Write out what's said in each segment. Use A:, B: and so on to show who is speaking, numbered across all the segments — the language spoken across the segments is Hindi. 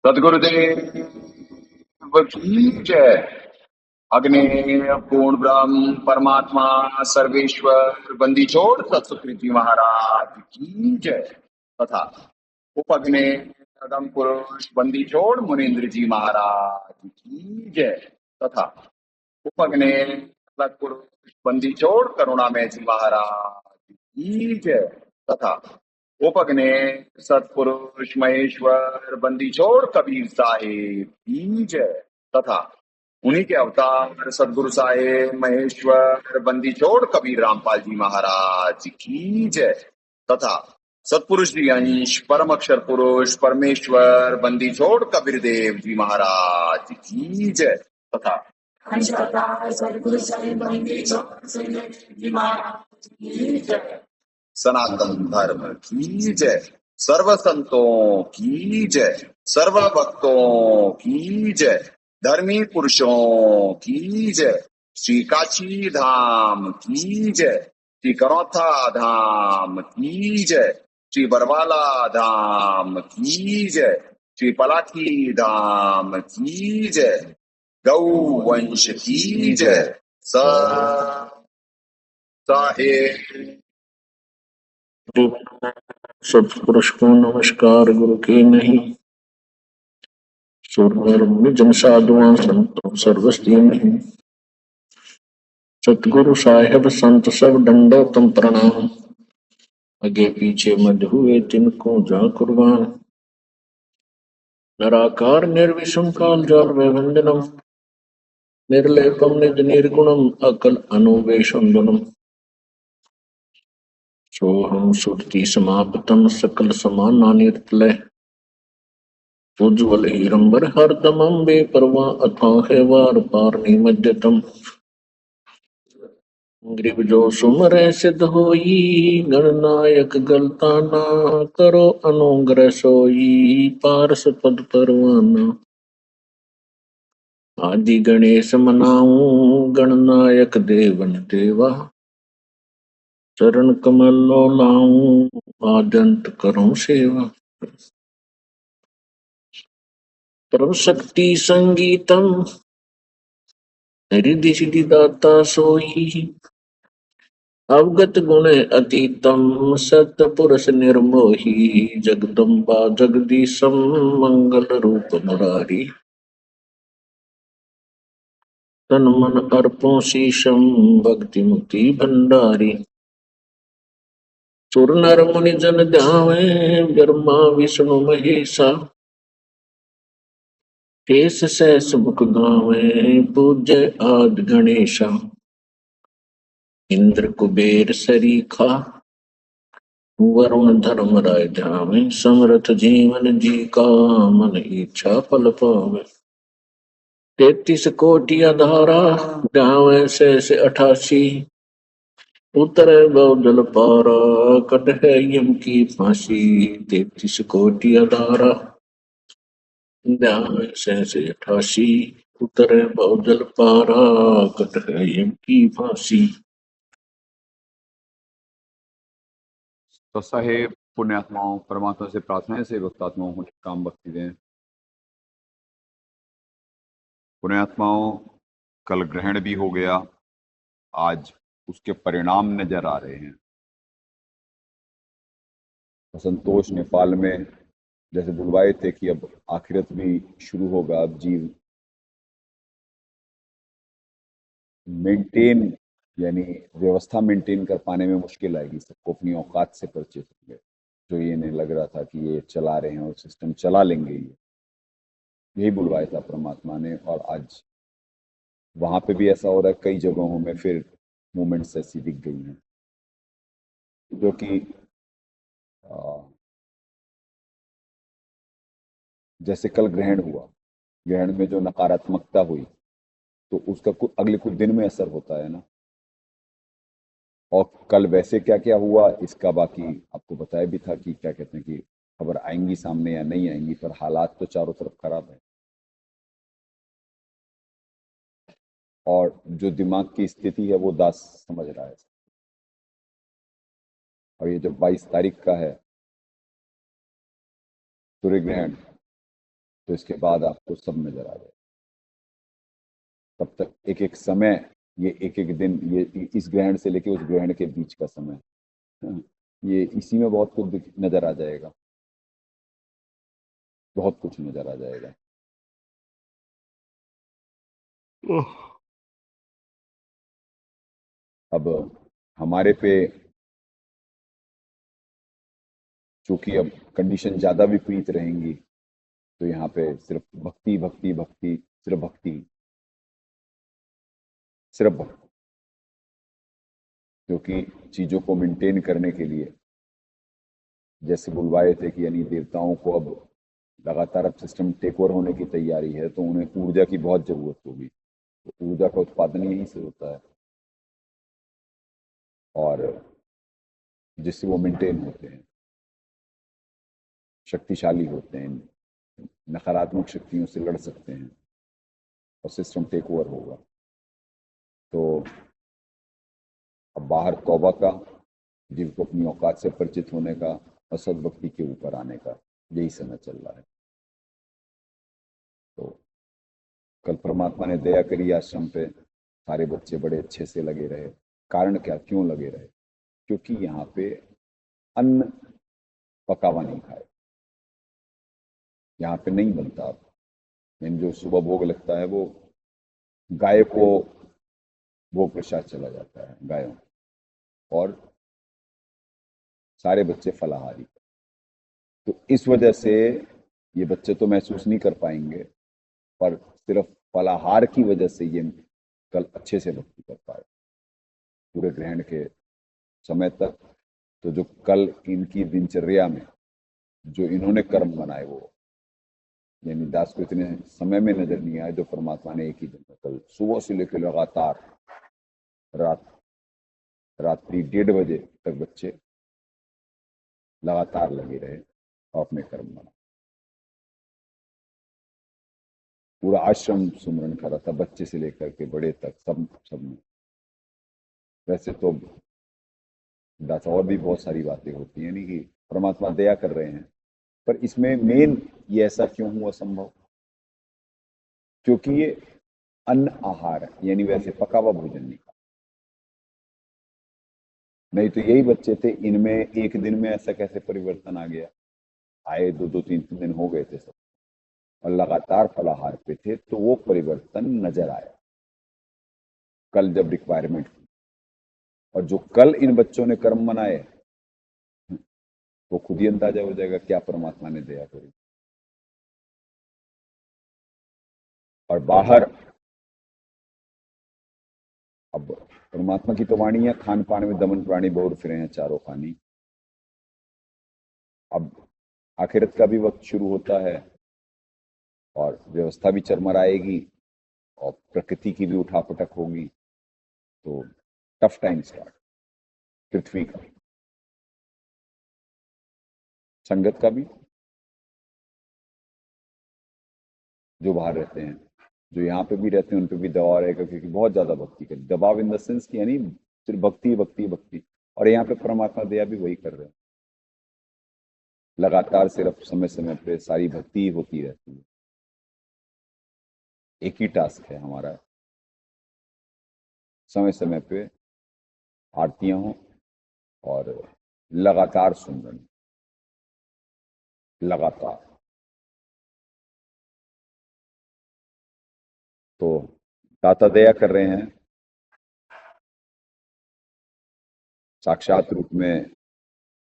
A: सदगुरुदेव की जय। अग्नि पूर्ण ब्रह्म परमात्मा सर्वेश्वर बंदी छोड़ सतसुकृत जी महाराज की जय तथा उपग्नि कदम पुरुष बंदी छोड़ मुनीन्द्र जी महाराज की जय तथा उपग्नि पुरुष बंदी छोड़ करुणामय जी महाराज की जय तथा उपग्नि सतपुरुष महेश्वर बंदी छोड़ कबीर साहेब की जय तथा उन्हीं के अवतार सदगुरु साहेब महेश्वर बंदी छोड़ कबीर रामपाल जी महाराज की जय तथा सतपुरुष जी अंश परम अक्षर पुरुष परमेश्वर बंदी छोड़ कबीर देव जी महाराज की जय तथा सतगुरु साहेब बंदी छोड़ जी महाराज की जय। सनातन धर्म की जय। सर्व संतों की जय। सर्व भक्तों की जय। धर्मी पुरुषों की जय। श्री काशी धाम की जय। श्री करौथा धाम की जय। श्री बरवाला धाम की जय। श्री पलाठी धाम की जय। गौ वंश की जय। साहेब
B: सत्पुरुष को नमस्कार गुरु के नहीं। सुरवर मुनि साधुआ संतों सर्वस्ती नहीं। सतगुरु साहेब संत सब दंडोतम प्रणाम। आगे पीछे मध्य हुए तिनको जा कुर्बान। निराकार निर्विषम काल जाल वंदनम। निर्लेपम निज निर्गुणम अकल अनुवेशम गुणम। सोहम सुरति समापतम सकल समाना निर्तलय। उज्ज्वल हिरंबर हरदमं बेपरवाह अथाह वार पार निमज्जतम। ग्रीव जो सुमरै सिद्ध होई गणनायक गलता ना करो अनुग्रह सोई पारस पद परवाना। आदि गणेश मनाऊं गणनायक देवन देवा। चरण कमल लो लाऊं आद्यंत करूं सेवा। परम शक्ति संगीतम हृदय सिद्धि दाता सोई। अवगत गुण अतीतम सतपुरुष निर्मोही। जगदम्बा जगदीशम मंगल रूप मुरारी। तन मन अर्पों शीशम भक्ति मुक्ति भंडारी। सुर नर मुनि जन ध्यावे ब्रह्मा विष्णु महेशा। केस सहस मुख गावे पूज्य आदि गणेशा। इंद्र कुबेर सरीखा वरुण धर्म राय ध्यावे। समरथ जीवन जी का मन इच्छा फल पावे। 33 कोटि अधारा ध्यावे शेष 88। उतरे बहुजल पारा कट है यम की फांसी। 33 कोटि अधारा ध्यावे शेष 88। उतरे बहुजल पारा कट है यम की फांसी।
A: तो साहेब पुण्यात्माओं परमात्मा से प्रार्थना है से भक्तात्माओं को काम भक्ति दें। पुण्यात्माओं कल ग्रहण भी हो गया, आज उसके परिणाम नजर आ रहे हैं। असंतोष नेपाल में जैसे बुलवाए थे कि अब आखिरत भी शुरू होगा, अब जीव मेंटेन यानी व्यवस्था मेंटेन कर पाने में मुश्किल आएगी। सबको अपनी औकात से परिचित होंगे। जो ये नहीं लग रहा था कि ये चला रहे हैं और सिस्टम चला लेंगे, यही बुलवाया था परमात्मा ने। और आज वहां पे भी ऐसा हो रहा है, कई जगहों में फिर मूवमेंट्स ऐसी दिख गई हैं जो कि जैसे कल ग्रहण हुआ, ग्रहण में जो नकारात्मकता हुई तो उसका अगले कुछ दिन में असर होता है ना। और कल वैसे क्या क्या हुआ इसका बाकी आपको बताया भी था कि क्या कहते हैं कि खबर आएंगी सामने या नहीं आएंगी, पर हालात तो चारों तरफ खराब है। और जो दिमाग की स्थिति है वो दास समझ रहा है। और ये जब 22 तारीख का है सूर्य ग्रहण, तो इसके बाद आपको सब नजर आ जाए। तब तक एक एक समय, ये एक एक दिन, ये इस ग्रहण से लेके उस ग्रहण के बीच का समय, हाँ, ये इसी में बहुत कुछ नजर आ जाएगा, बहुत कुछ नजर आ जाएगा। अब हमारे पे चूंकि अब कंडीशन ज्यादा विपरीत रहेंगी, तो यहाँ पे सिर्फ भक्ति भक्ति भक्ति, सिर्फ भक्ति, सिर्फ भक्ति। क्योंकि चीजों को मेंटेन करने के लिए जैसे बुलवाए थे कि यानी देवताओं को अब लगातार अब सिस्टम टेक ओवर होने की तैयारी है, तो उन्हें ऊर्जा की बहुत जरूरत होगी। तो ऊर्जा का उत्पादन यहीं से होता है और जिससे वो मेंटेन होते हैं, शक्तिशाली होते हैं, नकारात्मक शक्तियों से लड़ सकते हैं और सिस्टम टेक ओवर होगा। तो अब बाहर तौबा का, जीव को अपनी औकात से परिचित होने का और सद्भक्ति के ऊपर आने का यही समय चल रहा है। तो कल परमात्मा ने दया करी आश्रम पे, सारे बच्चे बड़े अच्छे से लगे रहे। कारण क्या, क्यों लगे रहे? क्योंकि यहाँ पे अन्न पका हुआ नहीं खाए, यहाँ पे नहीं बनता। अब जो सुबह भोग लगता है वो गाय को भोग प्रसाद चला जाता है गायों, और सारे बच्चे फलाहारी। तो इस वजह से ये बच्चे तो महसूस नहीं कर पाएंगे, पर सिर्फ फलाहार की वजह से ये कल अच्छे से भक्ति कर पाए पूरे ग्रहण के समय तक। तो जो कल इनकी दिनचर्या में जो इन्होंने कर्म बनाए, वो यानी दास को इतने समय में नजर नहीं आए जो परमात्मा ने एक ही दिन में कल सुबह से लेकर लगातार रात्रि 1:30 बजे तक बच्चे लगातार लगे रहे और अपने कर्म बनाए। पूरा आश्रम सुमरन कर रहा था, बच्चे से लेकर के बड़े तक, सब ने। वैसे तो दास और भी बहुत सारी बातें होती हैं, नहीं कि परमात्मा दया कर रहे हैं, पर इसमें मेन ये ऐसा क्यों हुआ संभव? क्योंकि ये अन्न आहार है, यानी वैसे पका हुआ भोजन नहीं खा। नहीं तो यही बच्चे थे, इनमें एक दिन में ऐसा कैसे परिवर्तन आ गया? आए 2-2 3 दिन हो गए थे सब, और लगातार फलाहार पे थे, तो वो परिवर्तन नजर आया कल जब रिक्वायरमेंट। और जो कल इन बच्चों ने कर्म बनाए, वो खुद ही अंदाजा हो जाएगा क्या परमात्मा ने दया करी। और बाहर अब परमात्मा की तो वाणी है, खान पान में दमन प्राणी बहुर फिरे हैं चारों खानी। अब आखिरत का भी वक्त शुरू होता है और व्यवस्था भी चरमराएगी और प्रकृति की भी उठापटक होगी। तो टफ टाइम स्टार्ट, पृथ्वी का, संगत का भी, जो बाहर रहते हैं, जो यहाँ पे भी रहते हैं, उन पे भी दबाव रहेगा, क्योंकि बहुत ज्यादा भक्ति कर, दबाव इन द सेंस की यानी सिर्फ भक्ति भक्ति भक्ति। और यहाँ पे परमात्मा दया भी वही कर रहे हैं, लगातार सिर्फ समय समय पे सारी भक्ति ही होती रहती है। एक ही टास्क है हमारा, समय समय पे आरतियां हों और लगातार सुमरन, लगातार। तो दाता दया कर रहे हैं, साक्षात रूप में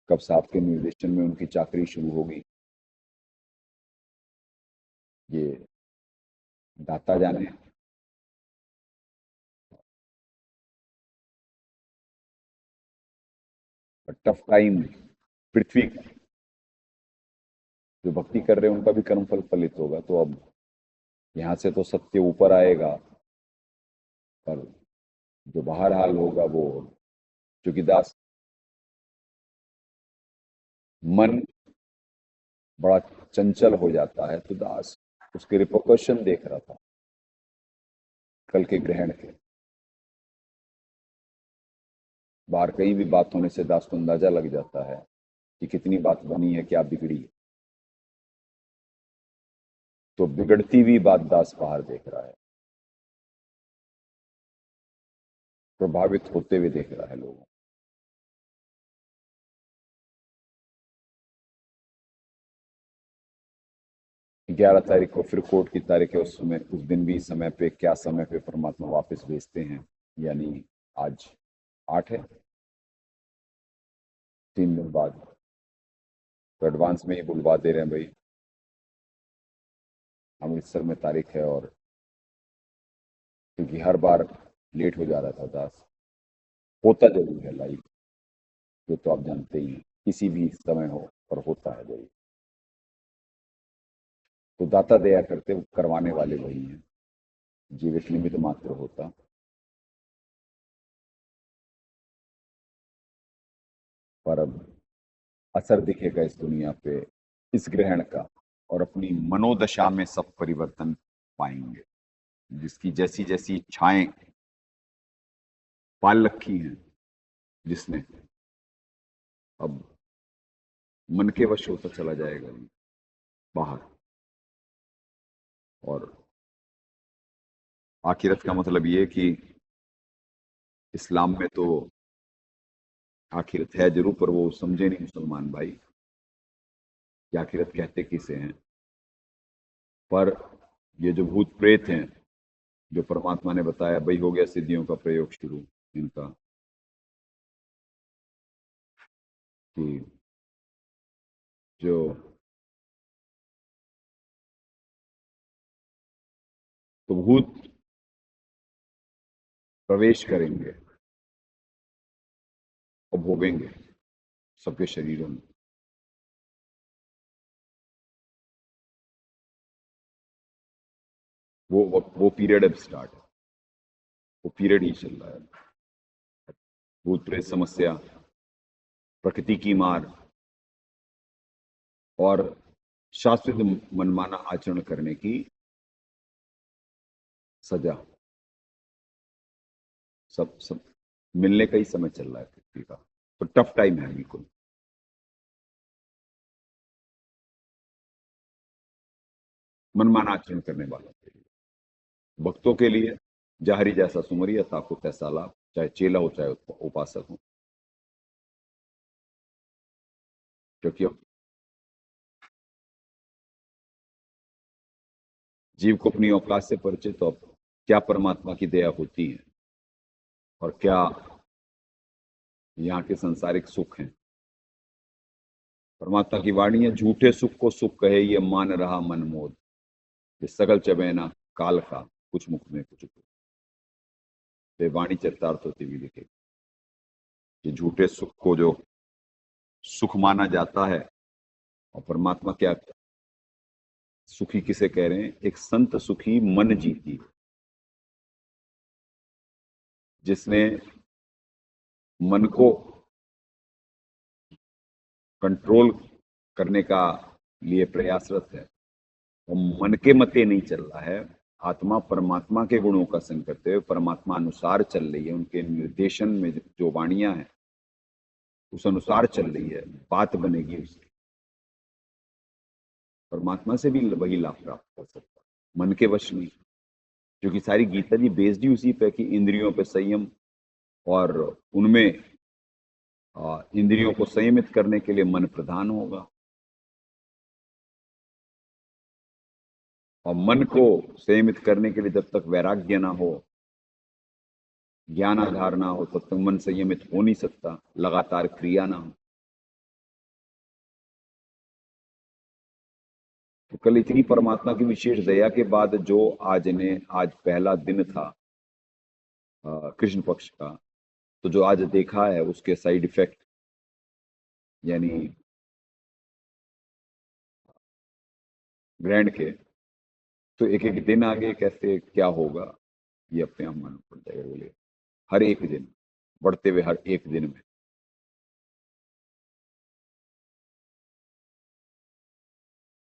A: कब साहब के निर्देशन में उनकी चाकरी शुरू होगी, ये दाता जाने। टफ टाइम पृथ्वी का, जो भक्ति कर रहे हैं उनका भी कर्मफल फलित होगा। तो अब यहाँ से तो सत्य ऊपर आएगा, पर जो बाहर हाल होगा वो, क्योंकि दास मन बड़ा चंचल हो जाता है, तो दास उसके रिपोकशन देख रहा था कल के ग्रहण के। बाहर कहीं भी बात होने से दास को अंदाजा लग जाता है कि कितनी बात बनी है, क्या बिगड़ी है। तो बिगड़ती हुई बात दास बाहर देख रहा है, प्रभावित होते हुए देख रहा है लोगों। 11 तारीख को फिर कोर्ट की तारीख है, उस दिन भी समय पे, क्या समय पे परमात्मा वापस भेजते हैं, यानी आज 8 है, 3 दिन बाद। तो एडवांस में ही बुलवा दे रहे हैं भाई, अमृतसर में तारीख है। और क्योंकि हर बार लेट हो जा रहा था दास, होता जरूर है लाइव, ये तो आप जानते ही हैं, किसी भी समय हो पर होता है जरूर। तो दाता दया करते, वो करवाने वाले वही हैं, जीवित निमित्त मात्र होता। पर अब असर दिखेगा इस दुनिया पे इस ग्रहण का, और अपनी मनोदशा में सब परिवर्तन पाएंगे। जिसकी जैसी जैसी इच्छाएं पाल रखी हैं जिसने, अब मन के वश होता चला जाएगा बाहर। और आखिरत का मतलब ये कि इस्लाम में तो आखिरत है जरूर, पर वो समझे नहीं मुसलमान भाई कि आखिरत कहते किसे हैं। पर ये जो भूत प्रेत हैं, जो परमात्मा ने बताया, भाई हो गया सिद्धियों का प्रयोग शुरू इनका, कि जो तो भूत प्रवेश करेंगे और भोगेंगे सबके शरीरों में। वो पीरियड अब स्टार्ट है, वो पीरियड ही चल रहा है। भूत प्रेत समस्या, प्रकृति की मार, और शाश्वत मनमाना आचरण करने की सजा, सब मिलने का ही समय चल रहा है पृथ्वी का। तो टफ टाइम है बिल्कुल। मनमाना आचरण करने वालों के लिए, भक्तों के लिए जाहरी जैसा सुमरिया, ताकू तैसा लाभ, चाहे चेला हो चाहे उपासक हो। क्योंकि अब जीव को अपनी औकात से परिचित, तो अब क्या परमात्मा की दया होती है और क्या यहाँ के संसारिक सुख हैं। परमात्मा की वाणी है, झूठे सुख को सुख कहे ये मान रहा मन मोद, ये सगल चबैना काल का, कुछ मुख में कुछ कुछ। तो वाणी चरितार्थ होती हुई लिखेगी कि झूठे सुख को जो सुख माना जाता है, और परमात्मा क्या, सुखी किसे कह रहे हैं? एक संत सुखी मन जीती, जिसने मन को कंट्रोल करने का लिए प्रयासरत है, और मन के मते नहीं चल रहा है। आत्मा परमात्मा के गुणों का संग करते हुए परमात्मा अनुसार चल रही है, उनके निर्देशन में जो वाणियां हैं उस अनुसार चल रही है, बात बनेगी उसकी, परमात्मा से भी वही लाभ प्राप्त कर सकता है, मन के वश नहीं। क्योंकि सारी गीता जी बेस्ड ही उसी पे कि इंद्रियों पे संयम, और उनमें इंद्रियों को संयमित करने के लिए मन प्रधान होगा, और मन को संयमित करने के लिए जब तक वैराग्य ना हो, ज्ञान आधार ना हो, तब तक मन संयमित हो नहीं सकता, लगातार क्रिया ना हो। तो कल इतनी परमात्मा की विशेष दया के बाद जो आज पहला दिन था कृष्ण पक्ष का, तो जो आज देखा है उसके साइड इफेक्ट, यानी ग्रहण के, तो एक एक दिन आगे कैसे क्या होगा ये अपने आप मालूम पड़ जाएगा। बोले हर एक दिन बढ़ते हुए, हर एक दिन में।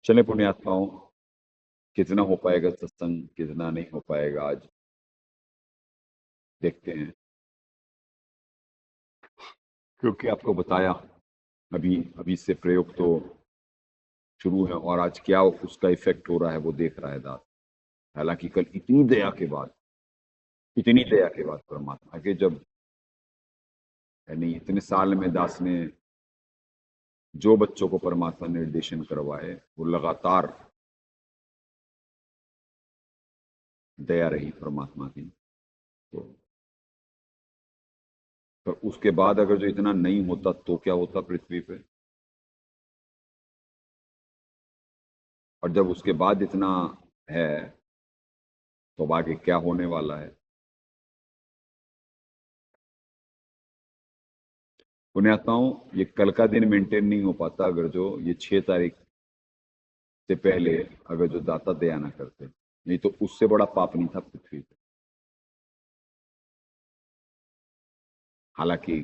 A: चले पुण्यात्माओं, कितना हो पाएगा सत्संग, कितना नहीं हो पाएगा आज देखते हैं। क्योंकि आपको बताया, अभी अभी से प्रयोग तो शुरू है और आज क्या उसका इफेक्ट हो रहा है वो देख रहा है दास। हालांकि कल इतनी दया के बाद परमात्मा के, जब यानी इतने साल में दास ने जो बच्चों को परमात्मा निर्देशन करवाए वो लगातार दया रही परमात्मा की। तो पर उसके बाद अगर जो इतना नहीं होता तो क्या होता पृथ्वी पे, और जब उसके बाद इतना है तो अब आगे क्या होने वाला है। पुण्यात्माओं, ये कल का दिन मेंटेन नहीं हो पाता अगर जो ये 6 तारीख से पहले अगर जो दाता दया ना करते, नहीं तो उससे बड़ा पाप नहीं था पृथ्वी पे। हालांकि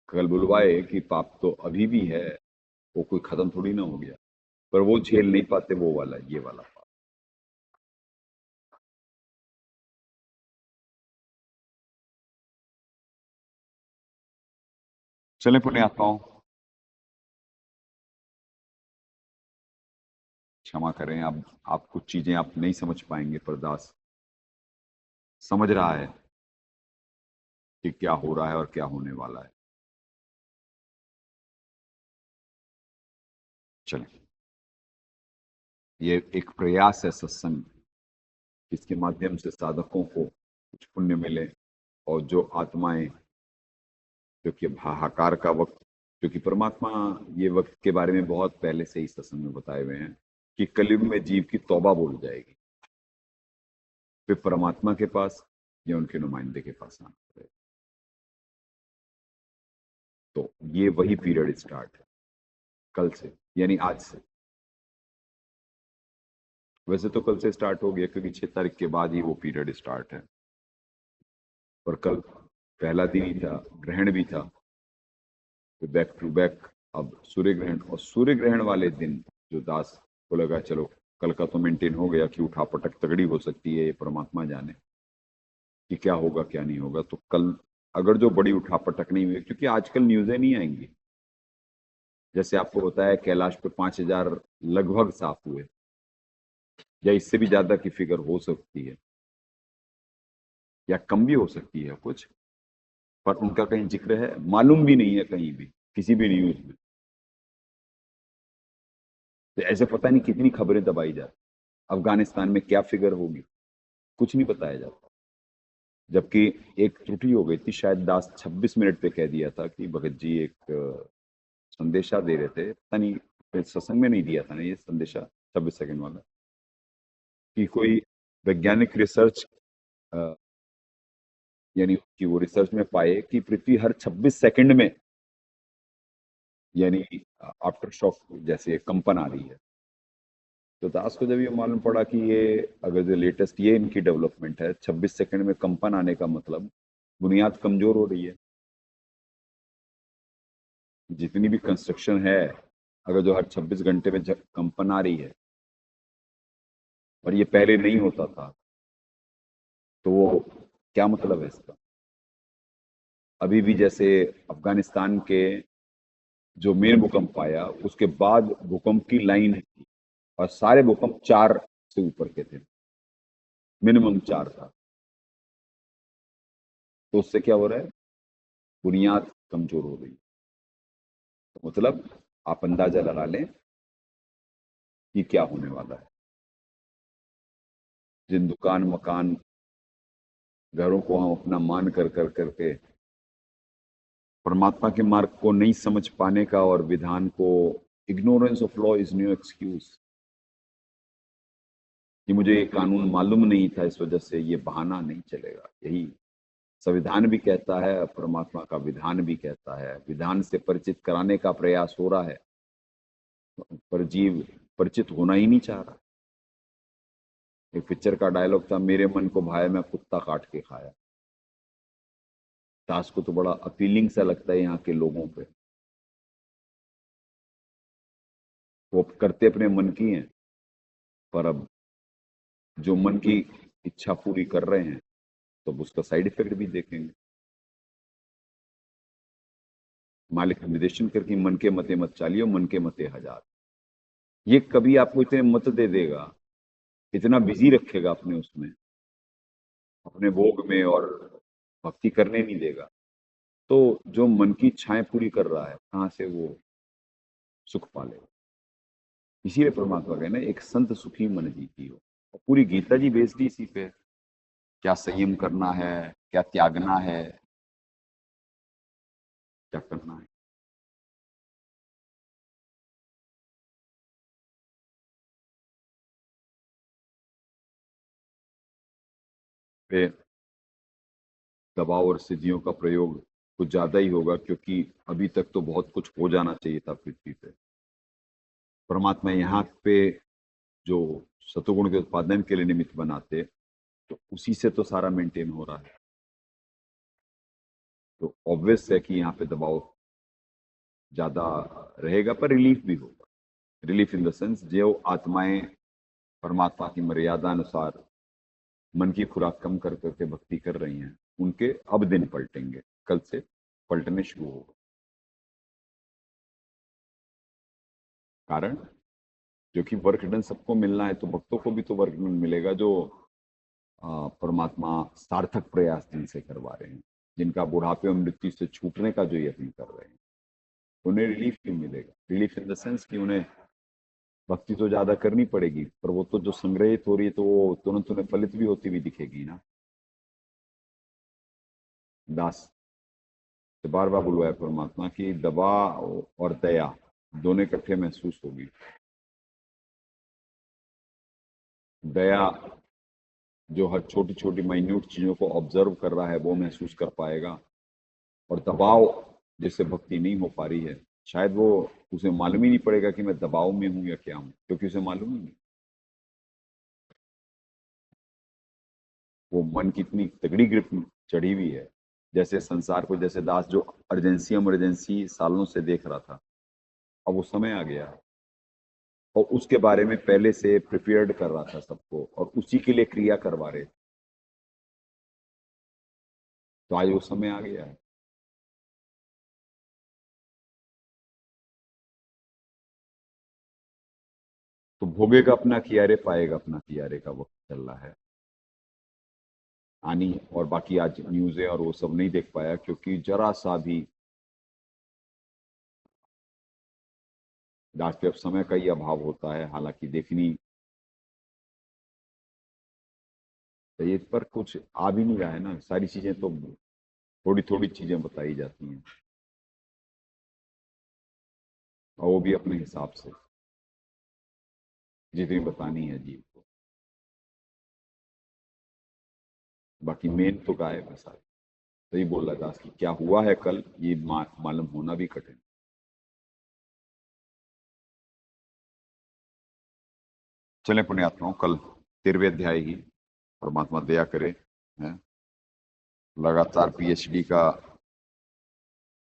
A: कल बुलवाए कि पाप तो अभी भी है, वो कोई खत्म थोड़ी ना हो गया, पर वो झेल नहीं पाते वो वाला, ये वाला पाप। चले पुण्यात्माओं, क्षमा करें। अब आप कुछ चीजें आप नहीं समझ पाएंगे, पर दास समझ रहा है कि क्या हो रहा है और क्या होने वाला है। चलें, ये एक प्रयास है सत्संग, इसके माध्यम से साधकों को कुछ पुण्य मिले, और जो आत्माएं, क्योंकि हाहाकार का वक्त, क्योंकि परमात्मा ये वक्त के बारे में बहुत पहले से ही सत्संग में बताए हुए हैं कि कलयुग में जीव की तौबा बोल जाएगी, फिर परमात्मा के पास या उनके नुमाइंदे के पास आना पड़ेगा। तो ये वही पीरियड स्टार्ट है कल से, यानी आज से। वैसे तो कल से स्टार्ट हो गया, क्योंकि 6 तारीख के बाद ही वो पीरियड स्टार्ट है, पर कल पहला दिन ही था, ग्रहण भी था, तो बैक टू बैक अब सूर्य ग्रहण, और सूर्य ग्रहण वाले दिन जो दास को लगा चलो कल का तो मेंटेन हो गया कि उठापटक तगड़ी हो सकती है, ये परमात्मा जाने कि क्या होगा क्या नहीं होगा, तो कल अगर जो बड़ी उठापटक नहीं हुई, क्योंकि आजकल न्यूज़ें नहीं आएंगी, जैसे आपको बताया कैलाश पे 5,000 लगभग साफ हुए, या इससे भी ज्यादा की फिगर हो सकती है, या कम भी हो सकती है कुछ, पर उनका कहीं जिक्र है मालूम भी नहीं है कहीं भी, किसी भी न्यूज में। तो ऐसे पता नहीं कितनी खबरें दबाई जाती, अफगानिस्तान में क्या फिगर होगी कुछ नहीं बताया जाता। जबकि एक त्रुटि हो गई थी, शायद दास 26 मिनट पे कह दिया था कि भगत जी एक संदेशा दे रहे थे, पता नहीं फिर सत्संग में नहीं दिया था ना ये संदेशा 26 सेकंड वाला, कि कोई वैज्ञानिक रिसर्च, यानी कि वो रिसर्च में पाए कि पृथ्वी हर 26 सेकंड में, यानी आफ्टर शॉक जैसे कंपन आ रही है। तो दास को जब ये मालूम पड़ा कि ये अगर जो लेटेस्ट ये इनकी डेवलपमेंट है, 26 सेकंड में कंपन आने का मतलब बुनियाद कमजोर हो रही है। जितनी भी कंस्ट्रक्शन है, अगर जो हर 26 घंटे में कंपन आ रही है, और ये पहले नहीं होता था, तो वो क्या मतलब है इसका। अभी भी जैसे अफगानिस्तान के जो मेन भूकंप आया उसके बाद भूकंप की लाइन है, और सारे भूकंप 4 से ऊपर के थे, मिनिमम 4 था। तो उससे क्या हो रहा है, बुनियाद कमजोर हो गई। तो मतलब आप अंदाजा लगा लें कि क्या होने वाला है। जिन दुकान मकान घरों को हम अपना मान कर करके परमात्मा के मार्ग को नहीं समझ पाने का, और विधान को, ignorance of law is no excuse, कि मुझे ये कानून मालूम नहीं था इस वजह से ये बहाना नहीं चलेगा। यही संविधान भी कहता है, परमात्मा का विधान भी कहता है, विधान से परिचित कराने का प्रयास हो रहा है, पर जीव परिचित होना ही नहीं चाह रहा। एक पिक्चर का डायलॉग था, मेरे मन को भाया मैं कुत्ता काट के खाया। दास को तो बड़ा अपीलिंग सा लगता है यहाँ के लोगों पे, वो करते अपने मन की हैं, पर अब जो मन की इच्छा पूरी कर रहे हैं तो अब उसका साइड इफेक्ट भी देखेंगे। मालिक निर्देशन करके मन के मते मत चालियो, मन के मते हजार।
C: ये कभी आपको इतने मत दे देगा, इतना बिजी रखेगा अपने उसमें, अपने भोग में, और भक्ति करने नहीं देगा। तो जो मन की इच्छाएं पूरी कर रहा है, कहाँ से वो सुख पालेगा? इसीलिए परमात्मा कहना एक संत सुखी मन जीती हो। और पूरी गीता जी बेस्ड इसी पे है। क्या संयम करना है, क्या त्यागना है, क्या करना है। पे दबाव और सिद्धियों का प्रयोग कुछ ज्यादा ही होगा, क्योंकि अभी तक तो बहुत कुछ हो जाना चाहिए था पृथ्वी पे। परमात्मा यहाँ पे जो सतुगुण के उत्पादन के लिए निमित्त बनाते, तो उसी से तो सारा मेंटेन हो रहा है। तो ऑब्वियस है कि यहाँ पे दबाव ज्यादा रहेगा, पर रिलीफ भी होगा। रिलीफ इन द सेंस, जो आत्माएं परमात्मा की मर्यादा अनुसार मन की खुराक कम कर करके भक्ति कर रही हैं, उनके अब दिन पलटेंगे, कल से पलटने शुरू होगा। कारण, जो कि वर्क डन सबको मिलना है, तो भक्तों को भी तो वर्क डन मिलेगा, जो परमात्मा सार्थक प्रयास जिनसे करवा रहे हैं, जिनका बुढ़ापे और मृत्यु से छूटने का जो यत्न कर रहे हैं, उन्हें रिलीफ क्यों मिलेगा? रिलीफ इन द सेंस कि उन्हें भक्ति तो ज्यादा करनी पड़ेगी, पर वो तो जो संग्रहित हो रही है, तो वो तुरंत उन्हें फलित भी होती हुई दिखेगी ना। दास से बार बार बुलवाया परमात्मा की दवा और दया दोनों इकट्ठे महसूस होगी। दया जो हर छोटी छोटी माइन्यूट चीजों को ऑब्जर्व कर रहा है, वो महसूस कर पाएगा। और दबाव जिससे भक्ति नहीं हो पा रही है, शायद वो, उसे मालूम ही नहीं पड़ेगा कि मैं दबाव में हूं या क्या हूं, क्योंकि उसे मालूम ही नहीं। वो मन की इतनी तगड़ी ग्रिप चढ़ी हुई है, जैसे संसार को, जैसे दास जो अर्जेंसी इमरजेंसी सालों से देख रहा था, अब वो समय आ गया और उसके बारे में पहले से प्रिपेयर्ड कर रहा था सबको, और उसी के लिए क्रिया करवा रहे थे। तो आज वो समय आ गया है। तो भोगेगा अपना कियारे, पाएगा अपना कियारे का वक्त चल रहा है। आनी, और बाकी आज न्यूज़ें और वो सब नहीं देख पाया, क्योंकि जरा सा भी आज के अब समय का ही अभाव होता है। हालांकि देखनी चाहिए, पर कुछ आ भी नहीं रहा है ना, सारी चीजें तो थोड़ी थोड़ी चीजें बताई जाती हैं, और वो भी अपने हिसाब से जितनी बतानी है जीव को। बाकी मेन तो गायब है सारी। सही बोल रहा दास कि क्या हुआ है कल, ये मालूम होना भी कठिन। चले पुण्यात्माओं, कल 13वें अध्याय ही परमात्मा दया करे, है लगातार पीएचडी का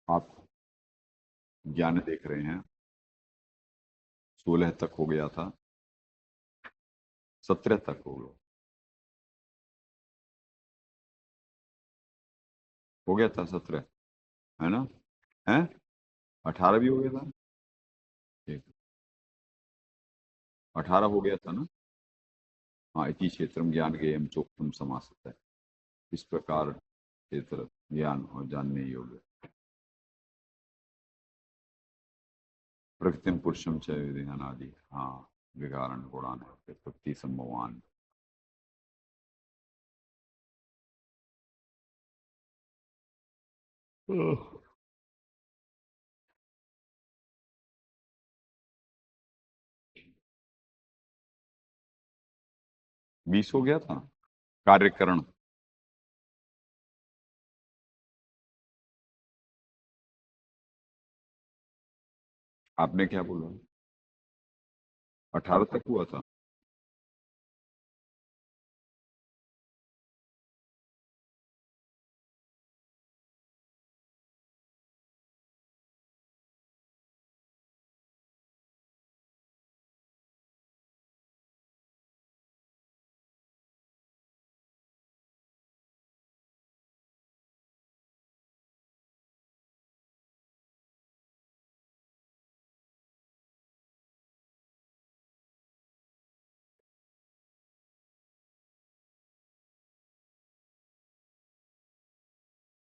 C: आप ज्ञान देख रहे हैं। 16 तक हो गया था, 17 तक हो गया था, 17 है ना, है 18 भी हो गया था। ठीक, 18 हो गया था ना। हाँ, इति क्षेत्रम ज्ञान गेयम चोक्तम समासत है। इस प्रकार क्षेत्र ज्ञान और जानने योग्य प्रकृतिम पुरुषम च विधानादि। हाँ, विकारण गुणान प्रकृति संभवान। ओह, 20 हो गया था कार्यकरण। आपने क्या बोला? 18 तक हुआ था।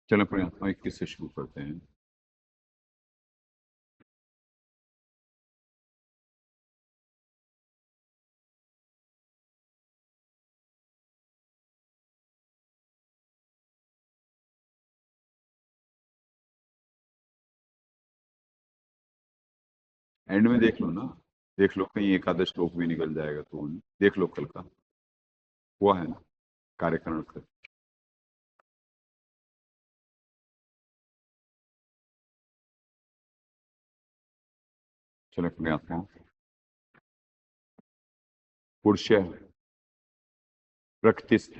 C: चलो पुण्यात्मा 21 से शुरू करते हैं। एंड में देख लो ना, देख लो कहीं एकादश श्लोक भी निकल जाएगा तो देख लो, कल का हुआ है ना कार्यक्रम का। चलो पुण्यात्मा, पुरुष प्रकृतिस्थ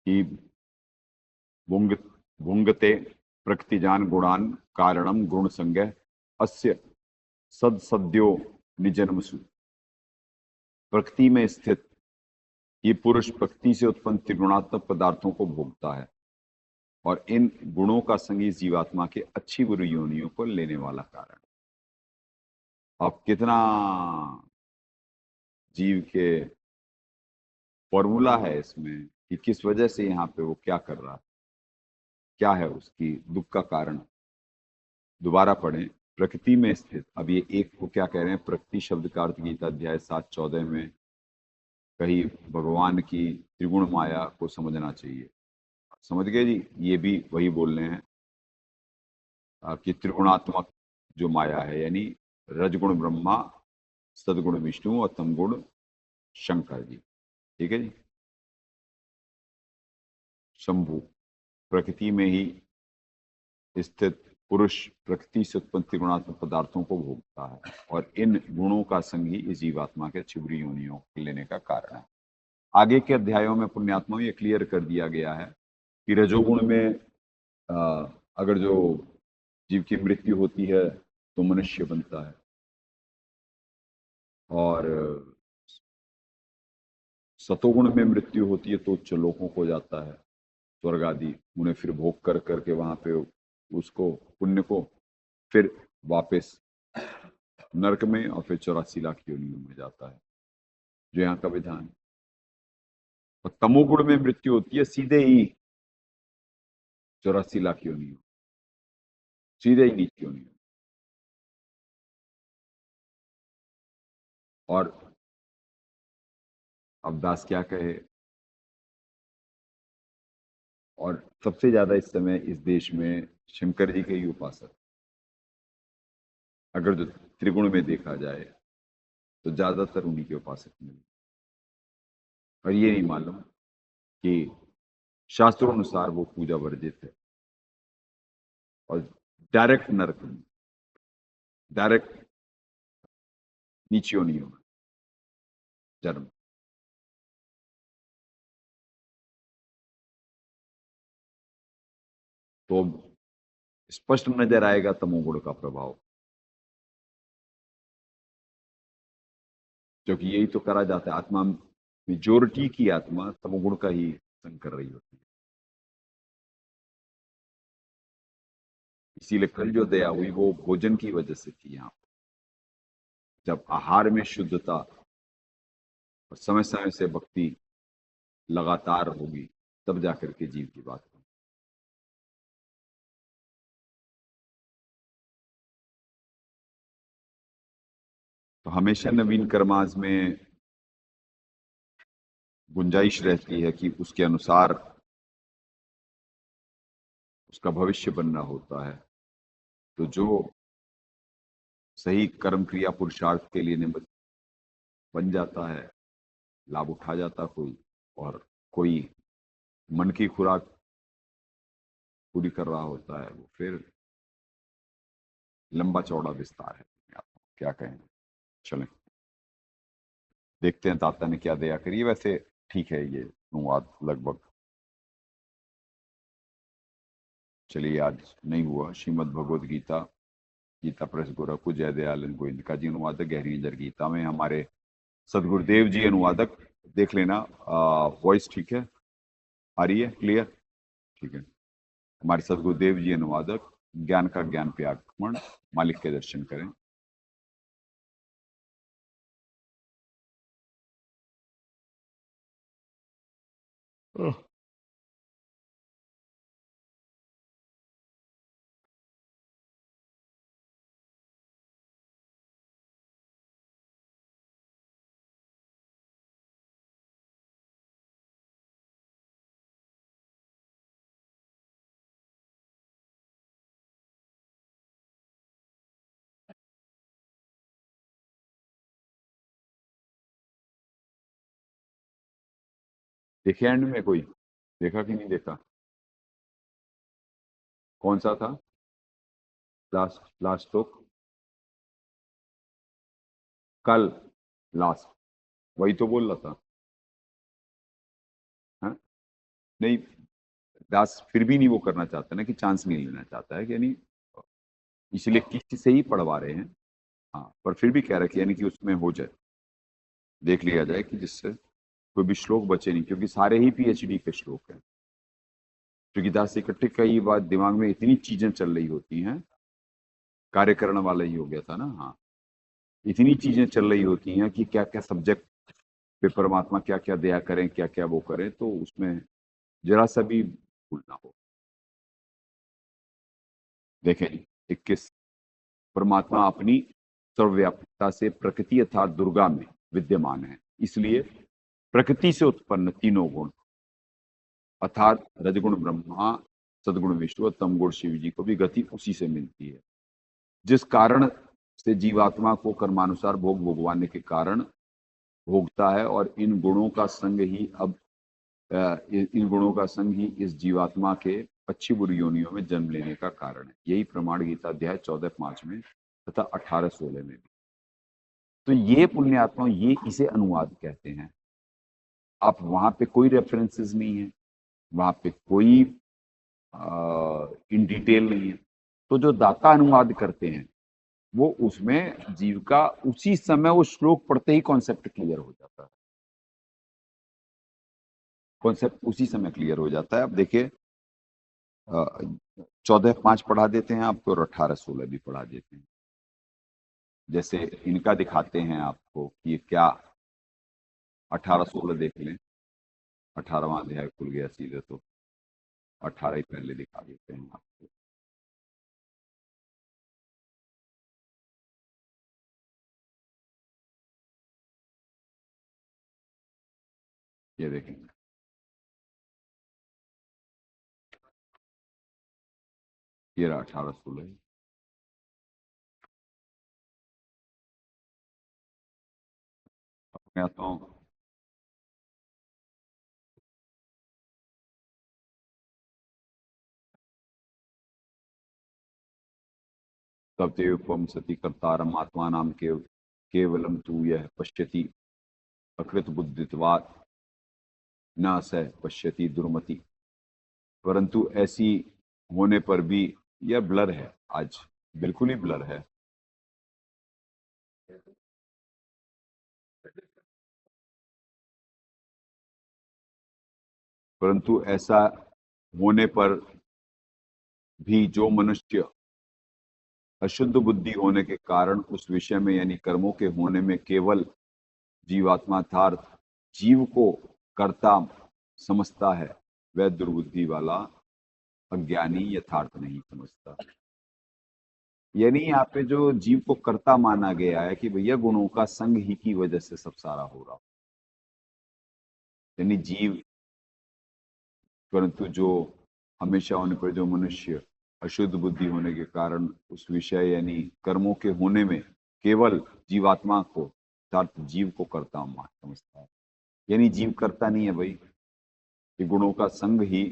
C: ही भुंग भुंगते प्रकृतिजान गुणान कारणम गुण संज्ञ अस्य सद सद्यो निजन्मसु। प्रकृति में स्थित ये पुरुष प्रकृति से उत्पन्न त्रिगुणात्मक पदार्थों को भोगता है और इन गुणों का संग इस जीवात्मा के अच्छी बुरी योनियों को लेने वाला कारण। अब कितना जीव के फॉर्मूला है इसमें कि किस वजह से यहाँ पे वो क्या कर रहा है, क्या है उसकी दुख का कारण। दोबारा पढ़ें, प्रकृति में स्थित। अब ये एक को क्या कह रहे हैं, प्रकृति शब्द का अर्थ गीता अध्याय 7:14 में कहीं भगवान की त्रिगुण माया को समझना चाहिए। समझ गए जी, ये भी वही बोल रहे हैं कि त्रिगुणात्मक जो माया है, यानी रजगुण ब्रह्मा, सदगुण विष्णु और तमगुण शंकर जी। ठीक है जी। शंभु, प्रकृति में ही स्थित पुरुष प्रकृति से उत्पन्न त्रिगुणात्मक पदार्थों को भोगता है और इन गुणों का संग ही इस जीवात्मा के अच्छी बुरी योनियों को लेने का कारण है। आगे के अध्यायों में पुण्यात्मा ये क्लियर कर दिया गया है कि रजोगुण में अगर जो जीव की मृत्यु होती है तो मनुष्य बनता है, और सतोगुण में मृत्यु होती है तो उच्च लोकों को जाता है, स्वर्ग आदि, उन्हें फिर भोग कर करके वहां पे उसको पुण्य को फिर वापस नरक में और फिर 84 लाख योनियों में जाता है, जो यहाँ का विधान। और तमोगुण में मृत्यु होती है सीधे ही 84 लाख योनियों, सीधे ही नीच योनियों। और अब दास क्या कहे, और सबसे ज्यादा इस समय इस देश में शंकर जी के ही उपासक, अगर जो त्रिगुण में देखा जाए तो ज्यादातर उन्हीं के उपासक मिले। और ये नहीं मालूम कि शास्त्रों अनुसार वो पूजा वर्जित है और डायरेक्ट नरक में, डायरेक्ट नीच योनियों में जन्म। तो स्पष्ट नजर आएगा तमोगुण का प्रभाव, क्योंकि यही तो करा जाता है। आत्मा, मेजोरिटी की आत्मा तमोगुण का ही संग कर रही होती है। इसीलिए कल जो दया हुई वो भोजन की वजह से थी। यहाँ जब आहार में शुद्धता और समय समय से भक्ति लगातार होगी तब जाकर के जीव की बात होगी। तो हमेशा नवीन कर्माज में गुंजाइश रहती है कि उसके अनुसार उसका भविष्य बनना होता है। तो जो सही कर्म क्रिया पुरुषार्थ के लिए निमित्त बन जाता है, लाभ उठा जाता कोई, और कोई मन की खुराक पूरी कर रहा होता है, वो फिर लंबा चौड़ा विस्तार है। आप क्या कहें, चलें देखते हैं दाता ने क्या दया करी। वैसे ठीक है ये अनुवाद लगभग। चलिए, आज नहीं हुआ श्रीमद् भगवद गीता, गीता प्रेस गोरखपुर, जय दयाल गोविंद का जी अनुवादक, गहरी नजर गीता में हमारे सदगुरुदेव जी अनुवादक। देख लेना वॉइस ठीक है, आ रही है क्लियर, ठीक है। हमारे सदगुरुदेव जी अनुवादक, ज्ञान का ज्ञान पे आक्रमण, मालिक के दर्शन करें। देखे एंड में कोई देखा कि नहीं देखा? कौन सा था लास्ट लास्ट श्लोक? कल लास्ट वही तो बोल रहा था। हाँ? नहीं, दास फिर भी नहीं वो करना चाहता ना, कि चांस नहीं लेना चाहता है कि यानी इसलिए किसी से ही पढ़वा रहे हैं। हाँ, पर फिर भी कह रहे कि यानी कि उसमें हो जाए, देख लिया जाए कि जिससे कोई भी श्लोक बचे नहीं, क्योंकि सारे ही पीएचडी के श्लोक हैं। क्योंकि दास इकट्ठे कई बार दिमाग में इतनी चीजें चल रही होती हैं, कार्यकरण वाला ही हो गया था ना। हाँ, इतनी चीजें चल रही होती हैं कि क्या क्या सब्जेक्ट पे परमात्मा क्या क्या दया करें, क्या क्या वो करें, तो उसमें जरा सा भी भूल ना हो। देखें 21, परमात्मा अपनी सर्वव्यापकता से प्रकृति अर्थात दुर्गा में विद्यमान है, इसलिए प्रकृति से उत्पन्न तीनों गुण अर्थात रजगुण ब्रह्मा, सदगुण विष्णु और तमगुण शिव जी को भी गति उसी से मिलती है, जिस कारण से जीवात्मा को कर्मानुसार भोग भोगवाने के कारण भोगता है। और इन गुणों का संग ही इन गुणों का संग ही इस जीवात्मा के अच्छी बुरी योनियों में जन्म लेने का कारण है। यही प्रमाण गीता अध्याय 14:5 में तथा 18:16 में भी। तो ये पुण्यात्मा, ये इसे अनुवाद कहते हैं। आप वहां पे कोई रेफरेंसेस नहीं है, वहां पे कोई इन डिटेल नहीं है। तो जो दाता अनुवाद करते हैं वो उसमें जीव का उसी समय वो श्लोक पढ़ते ही कॉन्सेप्ट क्लियर हो जाता है, कॉन्सेप्ट उसी समय क्लियर हो जाता है। अब देखिए 14:5 पढ़ा देते हैं आपको और 18:16 भी पढ़ा देते हैं। जैसे इनका दिखाते हैं आपको कि क्या 18-16 देख लें, 18वां अध्याय खुल गया सीधे, तो 18 ही पहले दिखा देते हैं आपको। ये देखेंगे, ये रहा 18-16। मैं आता हूँ तब तेवम सती कर्तारम आत्मा नाम केवलम तू यह पश्यति अकृत बुद्धित्वात् न स पश्यति दुर्मति। परंतु ऐसी होने पर भी यह ब्लर है, आज बिल्कुल ही ब्लर है। परंतु ऐसा होने पर भी जो मनुष्य अशुद्ध बुद्धि होने के कारण उस विषय में यानी कर्मों के होने में केवल जीवात्मार्थार्थ जीव को कर्ता समझता है, वह दुर्बुद्धि वाला अज्ञानी यथार्थ नहीं समझता। यानी यहाँ पे जो जीव को कर्ता माना गया है कि भैया गुणों का संग ही की वजह से सब सारा हो रहा, यानी जीव, परंतु जो हमेशा होने पर जो मनुष्य अशुद्ध बुद्धि होने के कारण उस विषय यानी कर्मों के होने में केवल जीवात्मा को अर्थात जीव को कर्ता समझता है। यानी जीव करता नहीं है भाई, ये गुणों का संग ही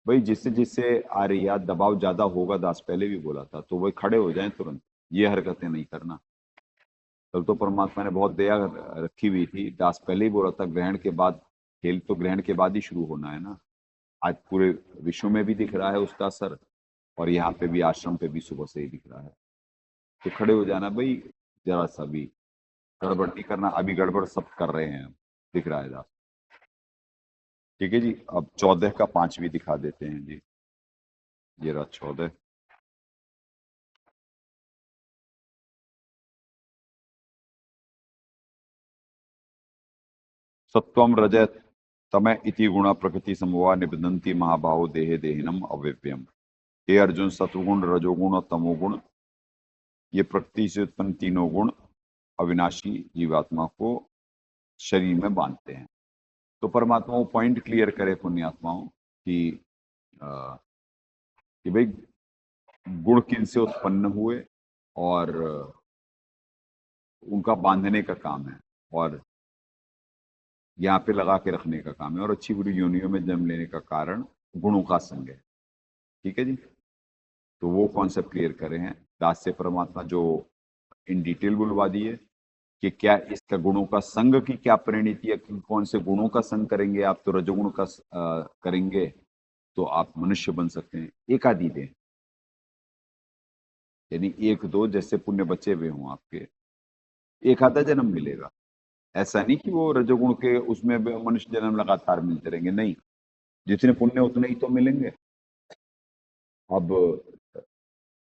C: भाई, जिससे जिससे आ रही याद दबाव ज्यादा होगा, दास पहले भी बोला था, तो वही खड़े हो जाएं तुरंत, ये हरकतें नहीं करना। कल तो परमात्मा ने बहुत दया रखी हुई थी, दास पहले ही बोला था ग्रहण के बाद, खेल तो ग्रहण के बाद ही शुरू होना है ना। आज पूरे विश्व में भी दिख रहा है उसका असर, और यहाँ पे भी आश्रम पे भी सुबह से ही दिख रहा है। तो खड़े हो जाना भाई, जरा सा भी गड़बड़ नहीं करना। अभी गड़बड़ सब कर रहे हैं, दिख रहा है दास। ठीक है जी, अब 14 का 5 भी दिखा देते हैं जी। ये रहा 14। सत्वम रजत तमय इति गुणा प्रकृति समवा निबंधन्ति महाभाव देहे देहिनम अव्यव्यम। हे अर्जुन, सत्वगुण रजोगुण और तमोगुण ये प्रकृति से उत्पन्न तीनों गुण अविनाशी जीवात्मा को शरीर में बांधते हैं। तो परमात्मा वो पॉइंट क्लियर करे पुण्यात्माओं कि भाई गुण किन से उत्पन्न हुए और उनका बांधने का काम है, और यहाँ पे लगा के रखने का काम है, और अच्छी बुरी योनियों में जन्म लेने का कारण गुणों का संग है। ठीक है जी, तो वो कॉन्सेप्ट क्लियर करे हैं दास से परमात्मा, जो इन डिटेल बुलवा दिए कि क्या इसका गुणों का संग की क्या परिणति है, कि कौन से गुणों का संग करेंगे आप तो रजोगुण का करेंगे तो आप मनुष्य बन सकते हैं। एक आदि दें, यानी एक दो जैसे पुण्य बचे हुए हों आपके, एक आधा जन्म मिलेगा। ऐसा नहीं कि वो रजोगुण के उसमें मनुष्य जन्म लगातार मिलते रहेंगे, नहीं, जितने पुण्य उतने ही तो मिलेंगे। अब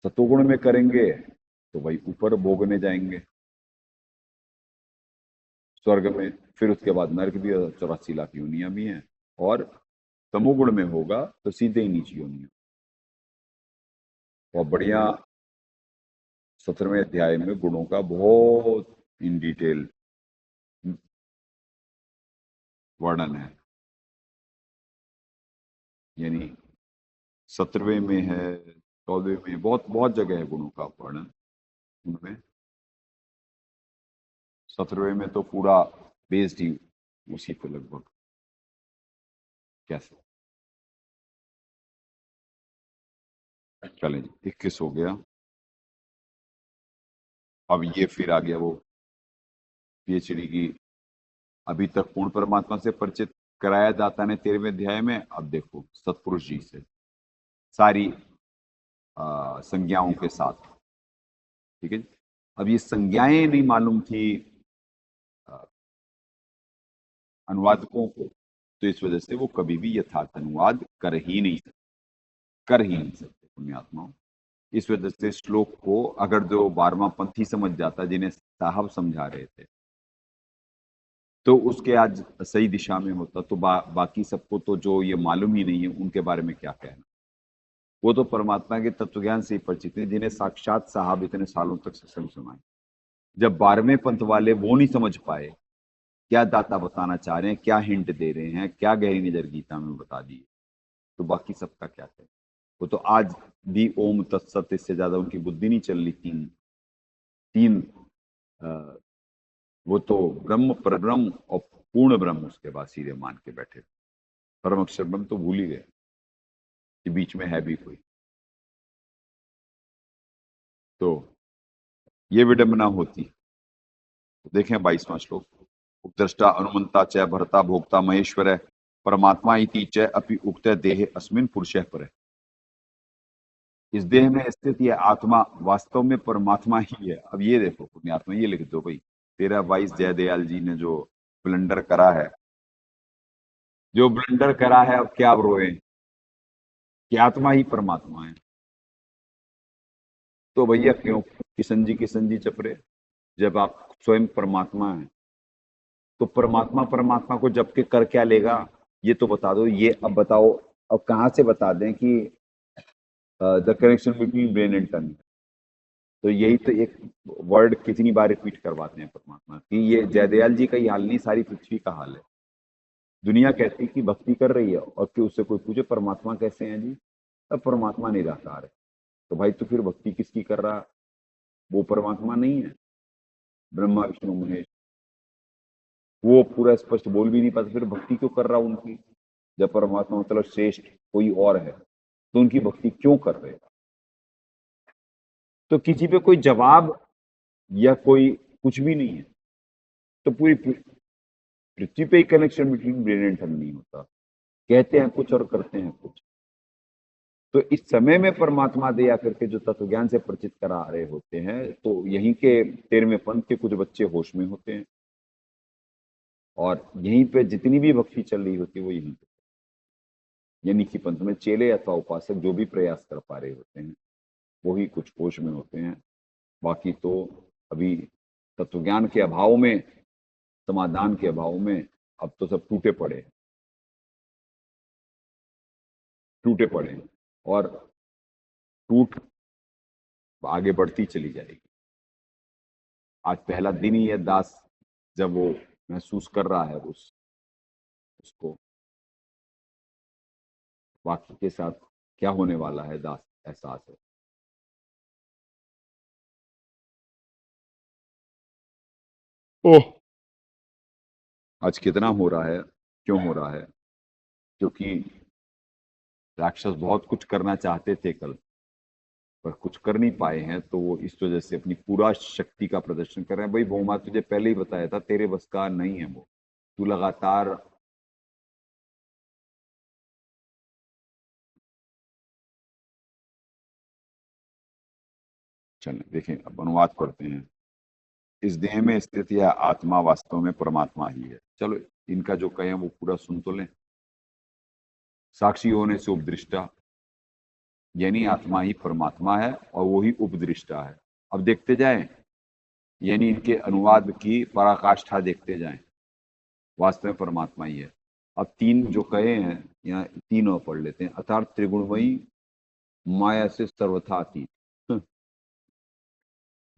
C: सतोगुण में करेंगे तो भाई ऊपर भोगने जाएंगे स्वर्ग में, फिर उसके बाद नरक भी, 84 लाख योनियां भी हैं, और तमोगुण में होगा तो सीधे ही नीची योनियां। और बढ़िया 17वें अध्याय में गुणों का बहुत इन डिटेल वर्णन है, यानी 17वें में है, 14वें में, बहुत बहुत जगह है गुणों का वर्णन उनमें। 17वें में तो पूरा बेस्ड ही उसी पे लगभग। कैसे चलें जी, 21 हो गया। अब ये फिर आ गया वो पीएचडी की, अभी तक पूर्ण परमात्मा से परिचित कराया जाता है 13वें अध्याय में। अब देखो सतपुरुष जी से सारी संज्ञाओं के साथ। ठीक है जी, अब ये संज्ञाएं नहीं मालूम थी अनुवादकों को, तो इस वजह से वो कभी भी यथार्थ अनुवाद कर ही नहीं सकते पुण्यात्माओं। इस वजह से श्लोक को अगर जो 12वां पंथी समझ जाता, जिन्हें साहब समझा रहे थे, तो उसके आज सही दिशा में होता, तो बाकी सबको तो जो ये मालूम ही नहीं है उनके बारे में क्या कहना। वो तो परमात्मा के तत्वज्ञान से ही परिचित है, जिन्हें साक्षात साहब इतने सालों तक सत्संग सुनाए। जब 12वें पंथ वाले वो नहीं समझ पाए क्या दाता बताना चाह रहे हैं, क्या हिंट दे रहे हैं, क्या गहरी नजर गीता में बता दी, तो बाकी सबका क्या कहें। वो तो आज भी ओम तत्सत, इससे ज्यादा उनकी बुद्धि नहीं चल रही। तीन अ, वो तो ब्रह्म, परब्रह्म और पूर्ण ब्रह्म उसके बाद सीधे मान के बैठे। परम अक्षर ब्रह्म तो भूल ही गए कि बीच में है भी कोई। तो ये विडंबना होती। देखें 22वां श्लोक, उपद्रष्टा अनुमंता च भरता भोक्ता महेश्वर परमात्मा इति च अपि उक्त देह अस्मिन पुरुषः पर। इस देह में स्थित यह आत्मा वास्तव में परमात्मा ही है। अब ये देखो पुण्यात्मा, ये लिख दो भाई, 13/22 जयदयाल जी ने जो ब्लंडर करा है, अब क्या आप रोए कि आत्मा ही परमात्मा है। तो भैया क्यों किशन जी चप रहे, जब आप स्वयं परमात्मा हैं तो परमात्मा परमात्मा को जब के कर क्या लेगा, ये तो बता दो। ये अब बताओ, अब कहाँ से बता दें कि the connection between brain and टंग। तो यही तो एक वर्ड कितनी बार रिपीट करवाते हैं परमात्मा कि ये जयदयाल जी का ही हाल नहीं, सारी पृथ्वी का हाल है। दुनिया कहती है कि भक्ति कर रही है, और फिर उससे कोई पूछे परमात्मा कैसे हैं जी, अब परमात्मा निराकार है। तो भाई तो फिर भक्ति किसकी कर रहा, वो परमात्मा नहीं है। ब्रह्मा विष्णु महेश, वो पूरा स्पष्ट बोल भी नहीं पाते, फिर भक्ति क्यों कर रहा उनकी। जब परमात्मा मतलब श्रेष्ठ कोई और है तो उनकी भक्ति क्यों कर रहे। तो किसी पे कोई जवाब या कोई कुछ भी नहीं है, तो पूरी पृथ्वी पे ही connection between brain and tongue नहीं होता। कहते हैं कुछ और करते हैं कुछ। तो इस समय में परमात्मा दे आकर के जो तत्व ज्ञान से परिचित करा रहे होते हैं, तो यहीं के 13वें पंथ के कुछ बच्चे होश में होते हैं, और यहीं पे जितनी भी भक्ति चल रही होती है वो यहीं पे, यानी कि पंथ में चेले अथवा उपासक जो भी प्रयास कर पा रहे होते हैं वही कुछ होश में होते हैं। बाकी तो अभी तत्वज्ञान के अभाव में, समाधान के अभाव में अब तो सब टूटे पड़े हैं, और टूट आगे बढ़ती चली जाएगी। आज पहला दिन ही है दास जब वो महसूस कर रहा है उसको, बाकी के साथ क्या होने वाला है दास एहसास है। ओह, आज कितना हो रहा है, क्यों हो रहा है? क्योंकि राक्षस बहुत कुछ करना चाहते थे कल, पर कुछ कर नहीं पाए हैं, तो वो इस वजह से अपनी पूरा शक्ति का प्रदर्शन कर रहे हैं। भाई भौमा, तुझे पहले ही बताया था, तेरे बस का नहीं है वो। तू लगातार चलें, देखें, अब अनुवाद पढ़ते हैं। इस देह में स्थित यह आत्मा वास्तव में परमात्मा ही है। चलो इनका जो कहें वो पूरा सुन तो लें। साक्षी होने से उपदृष्टा, यानी आत्मा ही परमात्मा है और वो ही उपदृष्टा है। अब देखते जाएं, यानी इनके अनुवाद की पराकाष्ठा देखते जाएं, वास्तव में परमात्मा ही है। अब तीन जो कहे हैं, यहाँ तीन और पढ़ लेते हैं। अर्थात त्रिगुणमयी माया से सर्वथा अतीत,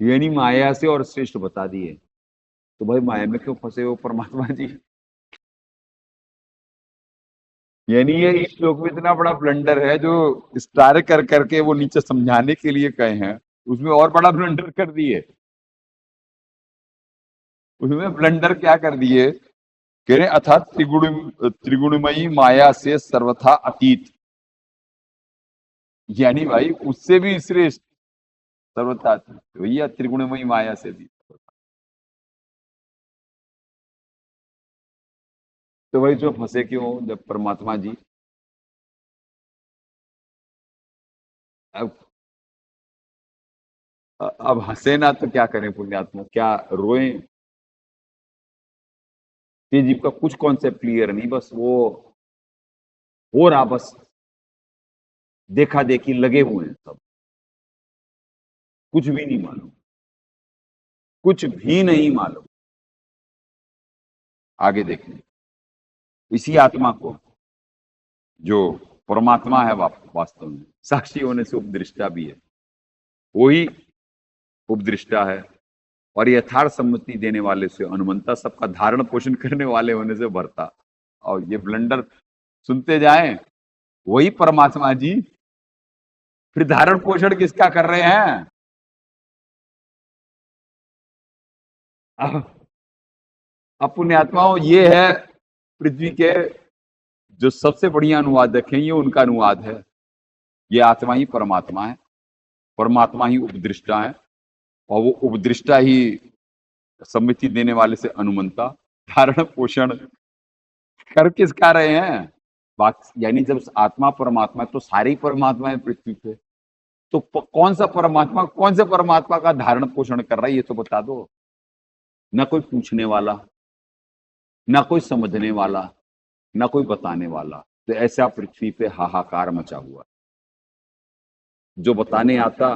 C: यानी माया से और श्रेष्ठ बता दिए। तो भाई माया में क्यों फंसे हो परमात्मा जी? यानी ये इस श्लोक में इतना बड़ा ब्लंडर है, जो स्टार कर करके वो नीचे समझाने के लिए कहे हैं, उसमें और बड़ा ब्लंडर कर दिए। उसमें ब्लंडर क्या कर दिए, कह रहे अर्थात त्रिगुणमयी माया से सर्वथा अतीत, यानी भाई उससे भी श्रेष्ठ सर्वथा अतीत, भैया त्रिगुणमयी माया से भी। तो भाई जो फंसे क्यों जब परमात्मा जी? अब अब हंसे ना तो क्या करें पुण्यात्मा, क्या रोएं? तेज जीव का कुछ कॉन्सेप्ट क्लियर नहीं, बस वो हो रहा, बस देखा देखी लगे हुए हैं सब, कुछ भी नहीं मालूम, कुछ भी नहीं मालूम। आगे देखें, इसी आत्मा को जो परमात्मा है वास्तव में साक्षी होने से उपदृष्टा भी है, वही उपदृष्टा है और यथार्थ सम्मति देने वाले से अनुमंता, सबका धारण पोषण करने वाले होने से भरता। और ये ब्लंडर सुनते जाएं, वही परमात्मा जी फिर धारण पोषण किसका कर रहे हैं? अब पुण्यात्माओं, ये है पृथ्वी के जो सबसे बढ़िया अनुवादक हैं, ये उनका अनुवाद है। ये आत्मा ही परमात्मा है, परमात्मा ही उपदृष्टा है, और वो उपदृष्टा ही सम्मति देने वाले से अनुमंता, धारण पोषण कर किसका रहे हैं? बात यानी जब आत्मा परमात्मा है तो सारे ही परमात्मा है पृथ्वी पे, तो कौन सा परमात्मा कौन से परमात्मा का धारण पोषण कर रहा है, ये तो बता दो। ना कोई पूछने वाला, ना कोई समझने वाला, ना कोई बताने वाला। तो ऐसा पृथ्वी पे हाहाकार मचा हुआ। जो बताने आता,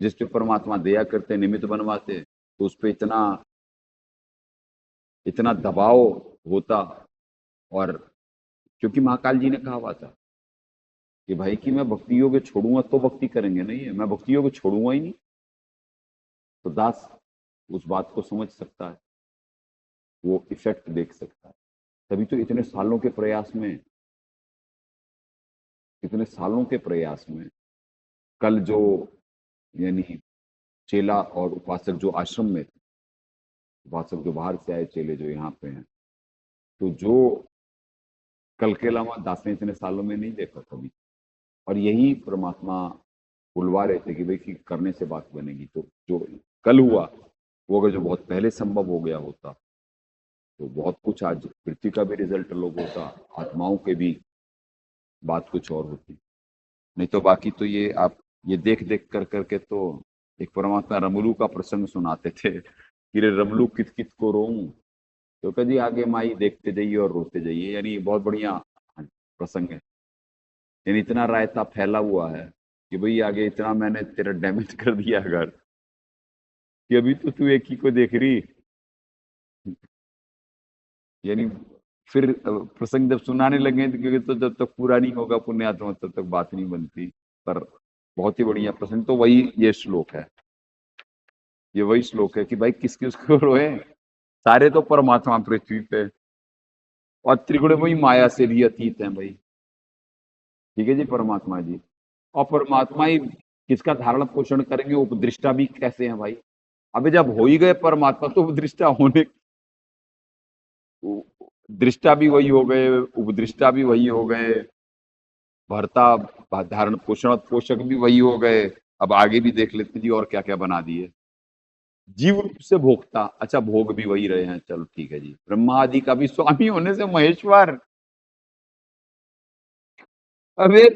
C: जिस पे परमात्मा दया करते, निमित्त बनवाते, तो उस पे इतना इतना दबाव होता। और क्योंकि महाकाल जी ने कहा हुआ था कि भाई कि मैं भक्ति योग छोड़ूंगा तो भक्ति करेंगे, नहीं है मैं भक्ति योग छोड़ूंगा ही नहीं। तो दास उस बात को समझ सकता है, वो इफेक्ट देख सकता है। तभी तो इतने सालों के प्रयास में, कल जो यानी चेला और उपासक जो आश्रम में थे, उपासक जो बाहर से आए, चेले जो यहाँ पे हैं, तो जो कल के अलावा दास ने इतने सालों में नहीं देखा कभी। और यही परमात्मा बुलवा रहे थे कि भाई कि करने से बात बनेगी। तो जो कल हुआ, वो अगर जो बहुत पहले संभव हो गया होता, तो बहुत कुछ आज पृथ्वी का भी रिजल्ट लोग होता, आत्माओं के भी बात कुछ और होती। नहीं तो बाकी तो ये आप ये देख देख कर करके तो एक परमात्मा रमलू का प्रसंग सुनाते थे कि रे रमलू कित कित को रोऊं, तो कभी आगे माई देखते जाइए और रोते जाइए। यानी बहुत बढ़िया प्रसंग है। यानी इतना रायता फैला हुआ है कि भाई आगे इतना मैंने तेरा डैमेज कर दिया घर कि अभी तो तू एक ही को देख रही। यानी फिर प्रसंग जब सुनाने लगे, क्योंकि तो जब तक पूरा नहीं होगा पुण्यात्मा तब तक बात नहीं बनती। पर बहुत ही बढ़िया प्रसंग, तो वही ये श्लोक है। ये वही श्लोक है कि भाई किस किस को रोए, सारे तो परमात्मा पृथ्वी पे और त्रिगुणमयी माया से भी अतीत है भाई। ठीक है जी, परमात्मा जी। और परमात्मा ही किसका धारण पोषण करेंगे, उपदृष्टा भी कैसे हैं भाई? अबे जब हो ही गए परमात्मा तो उपदृष्टा होने दृष्टा भी वही हो गए, उपदृष्टा भी वही हो गए, भर्ता, धारण पोषण पोषक भी वही हो गए। अब आगे भी देख लेते जी और क्या क्या बना दिए। जीव रूप से भोक्ता, अच्छा भोग भी वही रहे हैं, चलो ठीक है जी। ब्रह्मा आदि का भी स्वामी होने से महेश्वर। अबे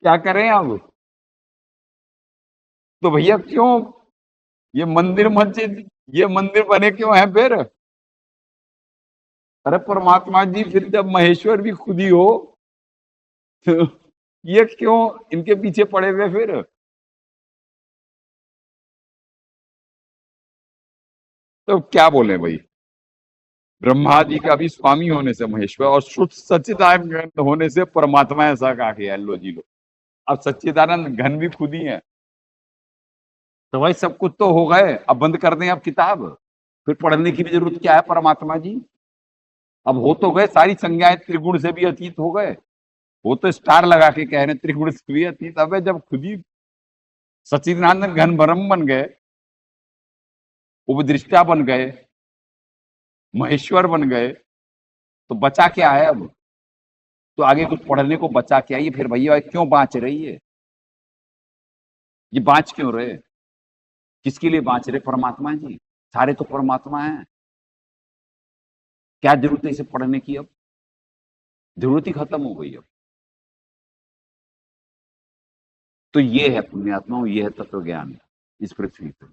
C: क्या करें अब? तो भैया क्यों ये मंदिर मस्जिद, ये मंदिर बने क्यों है फिर? अरे परमात्मा जी फिर जब महेश्वर भी खुद ही हो तो ये क्यों इनके पीछे पड़े हुए फिर? तो क्या बोले भाई, ब्रह्मा जी का भी स्वामी होने से महेश्वर और शुद्ध सच्चिदानंद होने से परमात्मा, ऐसा कहा गया है। लो जी लो, अब सच्चिदानंद घन भी खुद ही है। तो भाई सब कुछ तो हो गए, अब बंद कर दें अब किताब, फिर पढ़ने की भी जरूरत क्या है परमात्मा जी? अब हो तो गए, सारी संज्ञाएं त्रिगुण से भी अतीत हो गए। वो तो स्टार लगा के कह रहे हैं त्रिगुण से भी अतीत। अब जब खुद ही सच्चिदानंद घन ब्रह्म बन गए, उपदृष्टा बन गए, महेश्वर बन गए, तो बचा क्या है अब? तो आगे कुछ पढ़ने को बचा क्या? ये फिर भैया क्यों बाँच रही है? ये बाँच क्यों रहे? किसके लिए बाँच रहे? परमात्मा जी, सारे तो परमात्मा हैं। क्या जरूरत है इसे पढ़ने की अब? जरूरत ही खत्म हो गई अब। तो ये है पुण्यात्माओं, ये है तत्व ज्ञान इस पृथ्वी पर।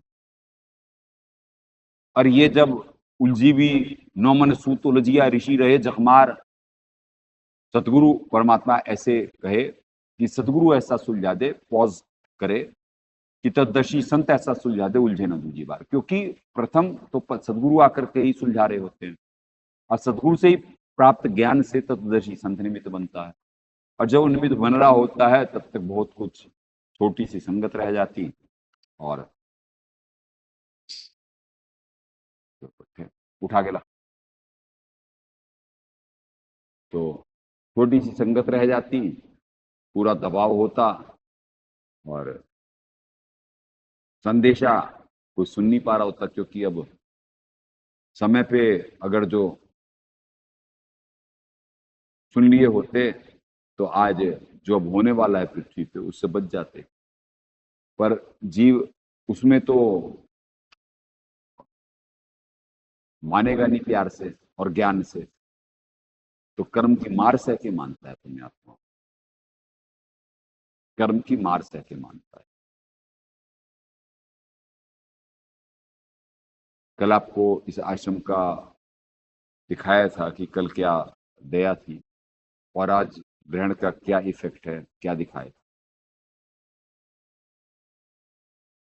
C: और ये जब उलझी भी नौ मन सूत उलझिया ऋषि रहे जखमार, सतगुरु परमात्मा ऐसे कहे कि सतगुरु ऐसा सुलझा दे, पॉज करे कि तदर्शी संत ऐसा सुलझा दे, उलझे ना दूजी बार। क्योंकि प्रथम तो सदगुरु आकर के ही सुलझा रहे होते हैं, और सदगुरु से ही प्राप्त ज्ञान से तत्वदर्शी संत निमित्त बनता है। और जब निमित्त बन रहा होता है तब तक बहुत कुछ छोटी सी संगत रह जाती, और उठा के ला, तो छोटी सी संगत रह जाती, पूरा दबाव होता, और संदेशा कोई सुन नहीं पा रहा होता। क्योंकि अब समय पे अगर जो सुन लिए होते तो आज जो अब होने वाला है पृथ्वी पे उससे बच जाते। पर जीव उसमें तो मानेगा नहीं प्यार से और ज्ञान से, तो कर्म की मार सह के मानता है पुण्यात्मा, कर्म की मार सह के मानता है। कल आपको इस आश्रम का दिखाया था कि कल क्या दया थी, और आज ग्रहण का क्या इफेक्ट है, क्या दिखाए।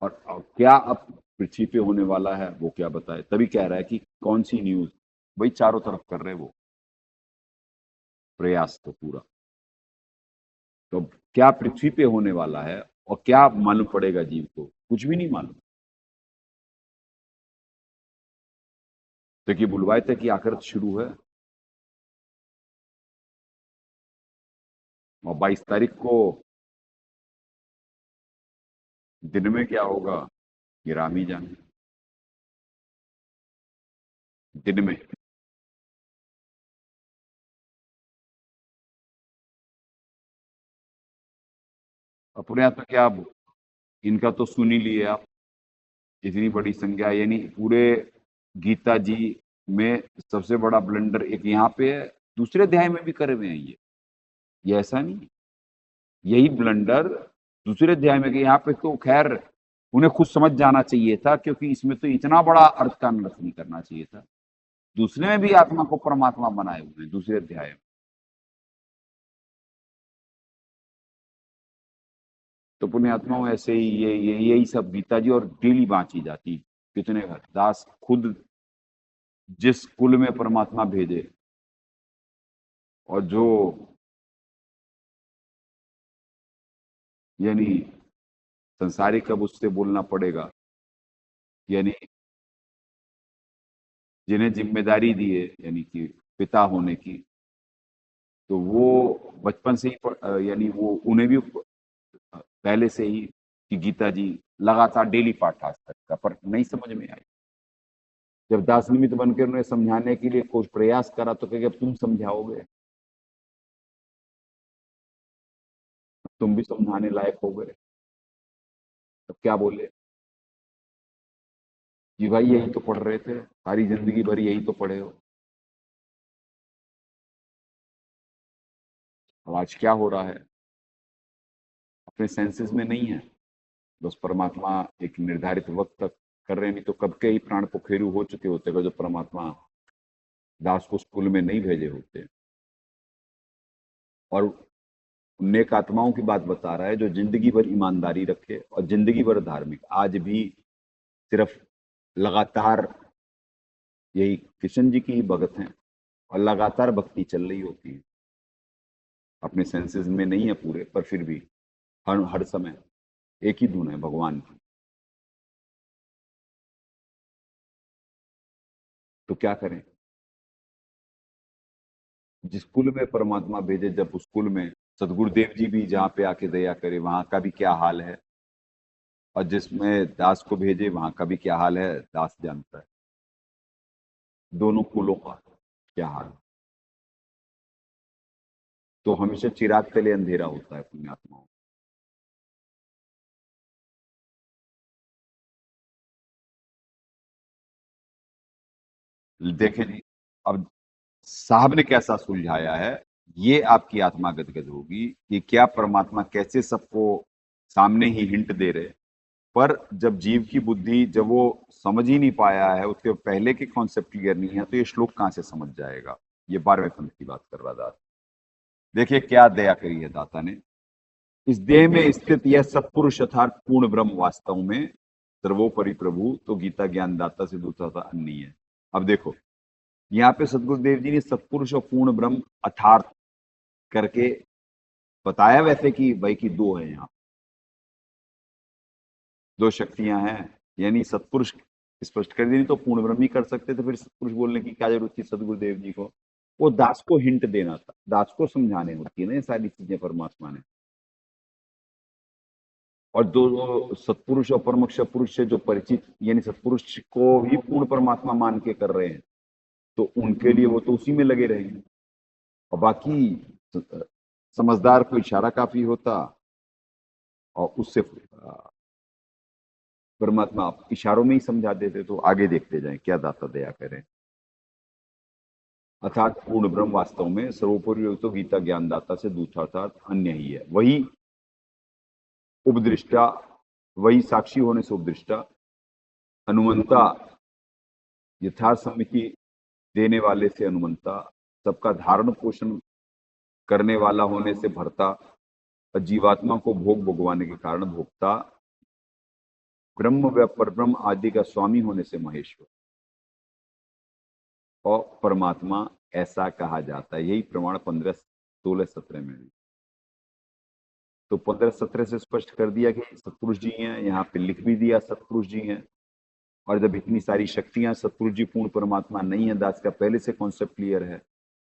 C: और क्या अब पृथ्वी पे होने वाला है वो क्या बताए। तभी कह रहा है कि कौन सी न्यूज, वही चारों तरफ कर रहे वो प्रयास तो पूरा। तो क्या पृथ्वी पे होने वाला है और क्या मालूम पड़ेगा जीव को? कुछ भी नहीं मालूम। तो कि बुलवाए थे कि आखिरत शुरू है, और 22 तारीख को दिन में क्या होगा ये राम ही जाने। दिन में अपने यहाँ तो क्या, अब इनका तो सुन ही लिए आप, इतनी बड़ी संख्या, यानी पूरे गीता जी में सबसे बड़ा ब्लंडर एक यहाँ पे है, दूसरे अध्याय में भी करे हुए हैं ये ऐसा नहीं। यही ब्लंडर दूसरे अध्याय में, कि यहाँ पे तो खैर उन्हें खुद समझ जाना चाहिए था, क्योंकि इसमें तो इतना बड़ा अर्थ का अनर्थ नहीं करना चाहिए था। दूसरे में भी आत्मा को परमात्मा बनाए हुए हैं दूसरे अध्याय में। तो पुण्यात्माओं ऐसे ही ये यही सब गीता जी और डेली बांची जाती। कितने दास खुद जिस कुल में परमात्मा भेजे, और जो यानी संसारिक अब उससे बोलना पड़ेगा, यानी जिन्हें जिम्मेदारी दी है यानी कि पिता होने की, तो वो बचपन से ही यानी वो उन्हें भी पहले से ही कि गीता जी लगातार डेली पाठ आज तक का, पर नहीं समझ में आई। जब दास निमित्त बनकर उन्हें समझाने के लिए कुछ प्रयास करा तो कहे अब तुम समझाओगे, तुम भी समझाने लायक हो गए। तब क्या बोले कि भाई यही तो पढ़ रहे थे, सारी जिंदगी भर यही तो पढ़े हो। अब आज क्या हो रहा है, अपने सेंसेस में नहीं है। बस परमात्मा एक निर्धारित वक्त तक कर रहे हैं, नहीं तो कब के ही प्राण पोखेरु हो चुके होते अगर जो परमात्मा दास को स्कूल में नहीं भेजे होते। और नेक आत्माओं की बात बता रहा है जो जिंदगी भर ईमानदारी रखे और जिंदगी भर धार्मिक, आज भी सिर्फ लगातार यही कृष्ण जी की ही भगत हैं और लगातार भक्ति चल रही होती है, अपने सेंसेस में नहीं है पूरे, पर फिर भी हर हर समय एक ही धुन है भगवान की। तो क्या करें, जिस कुल में परमात्मा भेजे, जब उस कुल में सदगुरुदेव जी भी जहाँ पे आके दया करे वहां का भी क्या हाल है, और जिसमें दास को भेजे वहां का भी क्या हाल है, दास जानता है। दोनों कुलों का क्या हाल है। तो हमेशा चिराग तले अंधेरा होता है पुण्यात्माओं। देखें जी, अब साहब ने कैसा सुलझाया है, ये आपकी आत्मा गदगद होगी कि क्या परमात्मा कैसे सबको सामने ही हिंट दे रहे। पर जब जीव की बुद्धि, जब वो समझ ही नहीं पाया है, उसके पहले के कॉन्सेप्ट क्लियर नहीं है, तो ये श्लोक कहां से समझ जाएगा। ये 12वें पंथ की बात कर रहा दास। देखिए क्या दया करी है दाता ने। इस देह में स्थित यह सत्पुरुष अर्थात पूर्ण ब्रह्म वास्तव में सर्वोपरि प्रभु तो गीता ज्ञान दाता से दूसरा था अन्य है। अब देखो यहाँ पे सदगुरुदेव जी ने सत्पुरुष और पूर्ण ब्रह्म अर्थात करके बताया, वैसे कि भाई की दो है, यहाँ दो शक्तियां हैं, यानी सत्पुरुष स्पष्ट कर दी, तो पूर्ण ब्रह्म ही कर सकते थे, फिर सत्पुरुष बोलने की क्या जरूरत थी सदगुरुदेव जी को। वो दास को हिंट देना था, दास को समझाने होती है ना ये सारी चीजें परमात्मा ने। और दो सत्पुरुष और परमक्ष पुरुष से जो परिचित, यानी सत्पुरुष को भी पूर्ण परमात्मा मान के कर रहे हैं, तो उनके लिए वो तो उसी में लगे रहेंगे। और बाकी समझदार को इशारा काफी होता, और उससे परमात्मा आप इशारों में ही समझा देते। तो आगे देखते जाएं क्या दाता दया करें। अर्थात पूर्ण ब्रह्म वास्तव में सर्वोपरि तो गीता ज्ञानदाता से दूसरा अर्थात अन्य ही है। वही उपदृष्टा, वही साक्षी होने से उपदृष्टा, अनुमंता यथार्थ समिति देने वाले से अनुमंता, सबका धारण पोषण करने वाला होने से भरता, और जीवात्मा को भोग भोगवाने के कारण भोक्ता, ब्रह्म व परब्रह्म आदि का स्वामी होने से महेश्वर। और परमात्मा ऐसा कहा जाता है, यही प्रमाण 15, 16, 17 में भी। तो 15, 17 से स्पष्ट कर दिया कि सत्पुरुष जी हैं, यहाँ पे लिख भी दिया सत्पुरुष जी हैं। और जब इतनी सारी शक्तियां सत्पुरुष जी पूर्ण परमात्मा नहीं है, दास का पहले से कॉन्सेप्ट क्लियर है,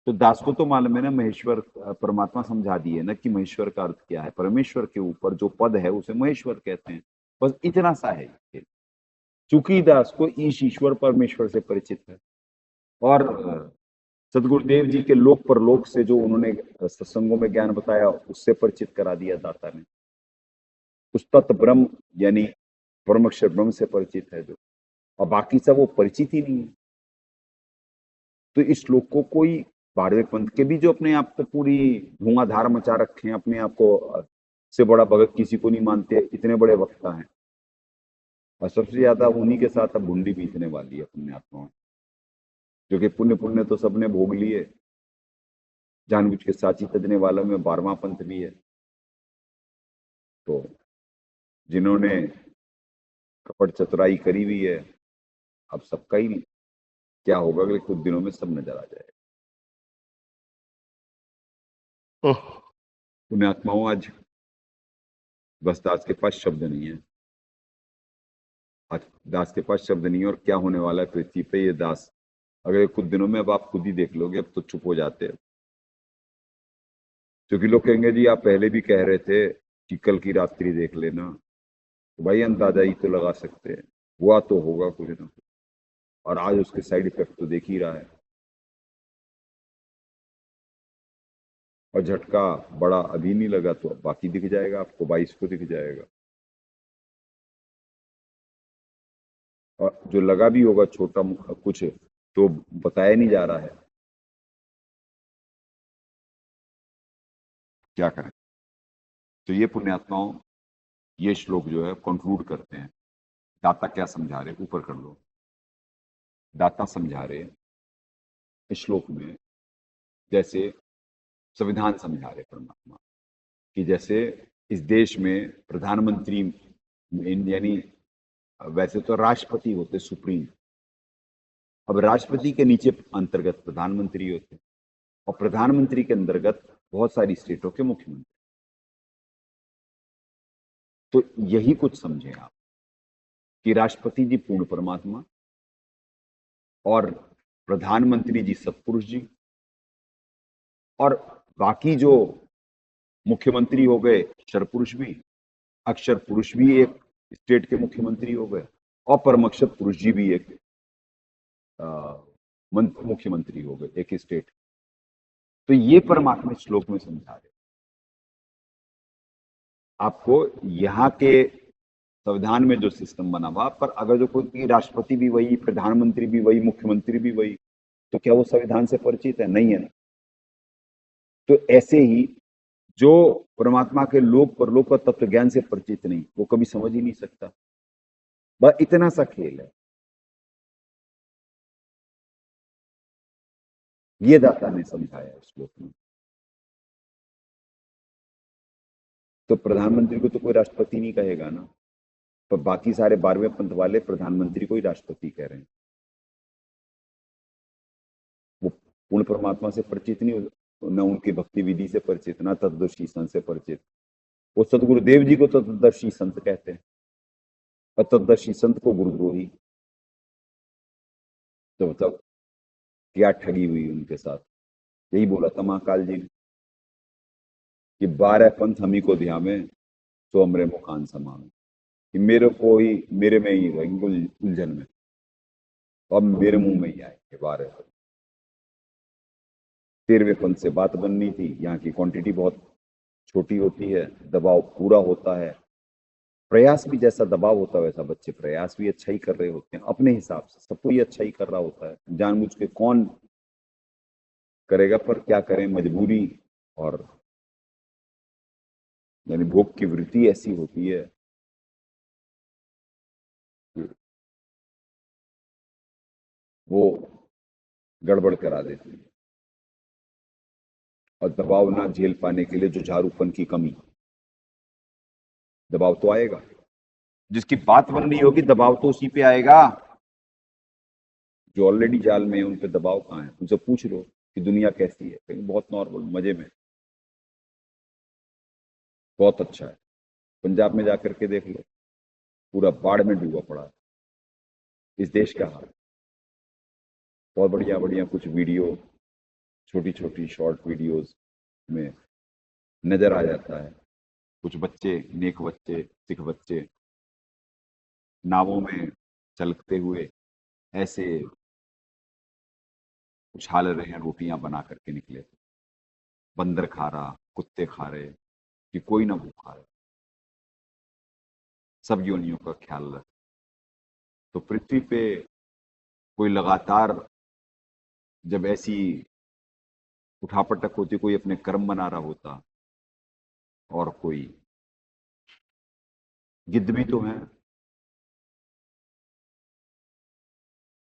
C: तो दास को तो मालूम है ना, महेश्वर परमात्मा समझा दिए ना कि महेश्वर का अर्थ क्या है। परमेश्वर के ऊपर जो पद है उसे महेश्वर कहते हैं, बस इतना सा है। चूंकि दास को ईश्वर परमेश्वर से परिचित है, और सदगुरुदेव जी के लोक परलोक से जो उन्होंने सत्संगों में ज्ञान बताया उससे परिचित करा दिया दाता ने। उस तत्व ब्रह्म यानी परमक्षर ब्रह्म से परिचित है जो, और बाकी सब वो परिचित ही नहीं है। तो इस श्लोक को कोई 12वें पंथ के भी जो अपने आप को पूरी धुआंधार मचा रखे हैं, अपने आप को से बड़ा भगत किसी को नहीं मानते, इतने बड़े वक्ता हैं। और सबसे ज्यादा उन्हीं के साथ अब भुंडी बीतने वाली है पुण्यात्माओं, जो कि पुण्य पुण्य तो सबने भोग लिए, जानबूझ के साची तजने वालों में 12वां पंथ भी है। तो जिन्होंने कपट चतुराई करी हुई है, अब सबका ही क्या होगा अगले कुछ दिनों में सब नजर आ जाएगा। पुण्यात्माओं, आज बस दास के पास शब्द नहीं है, आज दास के पास शब्द नहीं है। और क्या होने वाला है पृथ्वी पे, ये दास अगले कुछ दिनों में अब आप खुद ही देख लोगे। अब तो चुप हो जाते हैं, क्योंकि लोग कहेंगे जी आप पहले भी कह रहे थे कि कल की रात्रि देख लेना। तो भाई अंदाजा ही तो लगा सकते हैं, हुआ तो होगा कुछ ना कुछ। और आज उसके साइड इफेक्ट तो देख ही रहा है। और झटका बड़ा अभी नहीं लगा तो बाकी दिख जाएगा आपको, 22 को दिख जाएगा। और जो लगा भी होगा छोटा कुछ तो बताया नहीं जा रहा है, क्या करें। तो ये पुण्यात्माओं, ये श्लोक जो है कंक्लूड करते हैं। दाता क्या समझा रहे, ऊपर कर लो। दाता समझा रहे इस श्लोक में जैसे संविधान समझा रहे परमात्मा, कि जैसे इस देश में प्रधानमंत्री यानी वैसे तो राष्ट्रपति होते सुप्रीम, अब राष्ट्रपति के नीचे अंतर्गत प्रधानमंत्री होते, और प्रधानमंत्री के अंतर्गत बहुत सारी स्टेटों के मुख्यमंत्री। तो यही कुछ समझें आप कि राष्ट्रपति जी पूर्ण परमात्मा और प्रधानमंत्री जी सत्पुरुष जी, और बाकी जो मुख्यमंत्री हो गए अक्षर पुरुष भी, अक्षर पुरुष भी एक स्टेट के मुख्यमंत्री हो गए, और परमक्षर पुरुष जी भी एक मुख्यमंत्री हो गए एक स्टेट। तो ये परमात्मा श्लोक में समझा रहे आपको यहाँ के संविधान में जो सिस्टम बना हुआ, पर अगर जो कोई राष्ट्रपति भी वही, प्रधानमंत्री भी वही, मुख्यमंत्री भी वही, तो क्या वो संविधान से परिचित है? नहीं है ना। तो ऐसे ही जो परमात्मा के लोक परलोक का तत्व ज्ञान से परिचित नहीं, वो कभी समझ ही नहीं सकता। बस इतना सा खेल है। ये दाता ने समझाया इस श्लोक में। तो प्रधानमंत्री को तो कोई राष्ट्रपति नहीं कहेगा ना, पर बाकी सारे 12वें पंथ वाले प्रधानमंत्री को ही राष्ट्रपति कह रहे हैं। वो पूर्ण परमात्मा से परिचित नहीं, न उनकी भक्ति विधि से परिचित, न तत्वदर्शी संत से परिचित। वो सदगुरुदेव जी को तत्वदर्शी संत कहते हैं, और तत्वदर्शी संत को गुरुद्रोही। तो मतलब क्या ठगी हुई उनके साथ। यही बोला था महाकाल जी ने कि 12 पंथ हम ही को ध्यावे तो हमरे मुखान समावे, कि मेरे को ही, मेरे में ही रहेंगे उलझन में, अब मेरे मुंह में ही आएंगे 12 पंथ। 13वें पंथ से बात बननी थी, यहाँ की क्वांटिटी बहुत छोटी होती है, दबाव पूरा होता है, प्रयास भी जैसा दबाव होता है वैसा बच्चे प्रयास भी अच्छा ही कर रहे होते हैं अपने हिसाब से, सब कोई अच्छा ही कर रहा होता है। जानबूझ के कौन करेगा, पर क्या करें, मजबूरी और यानी भोग की वृत्ति ऐसी होती है, वो गड़बड़ करा देती है। और दबाव ना झेल पाने के लिए जो झारूपन की कमी, दबाव तो आएगा। जिसकी बात बन रही होगी दबाव तो उसी पे आएगा। जो ऑलरेडी जाल में है उन पे दबाव कहाँ है? उनसे पूछ लो कि दुनिया कैसी है, कहीं बहुत नॉर्मल, मजे में, बहुत अच्छा है। पंजाब में जाकर के देख लो, पूरा बाढ़ में डूबा पड़ा है इस देश का हाल। बहुत बढ़िया बढ़िया कुछ वीडियो, छोटी छोटी शॉर्ट वीडियोस में नजर आ जाता है, कुछ बच्चे, नेक बच्चे, सिख बच्चे नावों में चलते हुए ऐसे उछाल रहे हैं, रोटियां बना करके निकले, बंदर खा रहा, कुत्ते खा रहे, कि कोई ना भूखा है, सब योनियों का ख्याल रख। तो पृथ्वी पे कोई लगातार जब ऐसी उठापटक होती, कोई अपने कर्म बना रहा होता, और कोई गिद्ध भी तो है,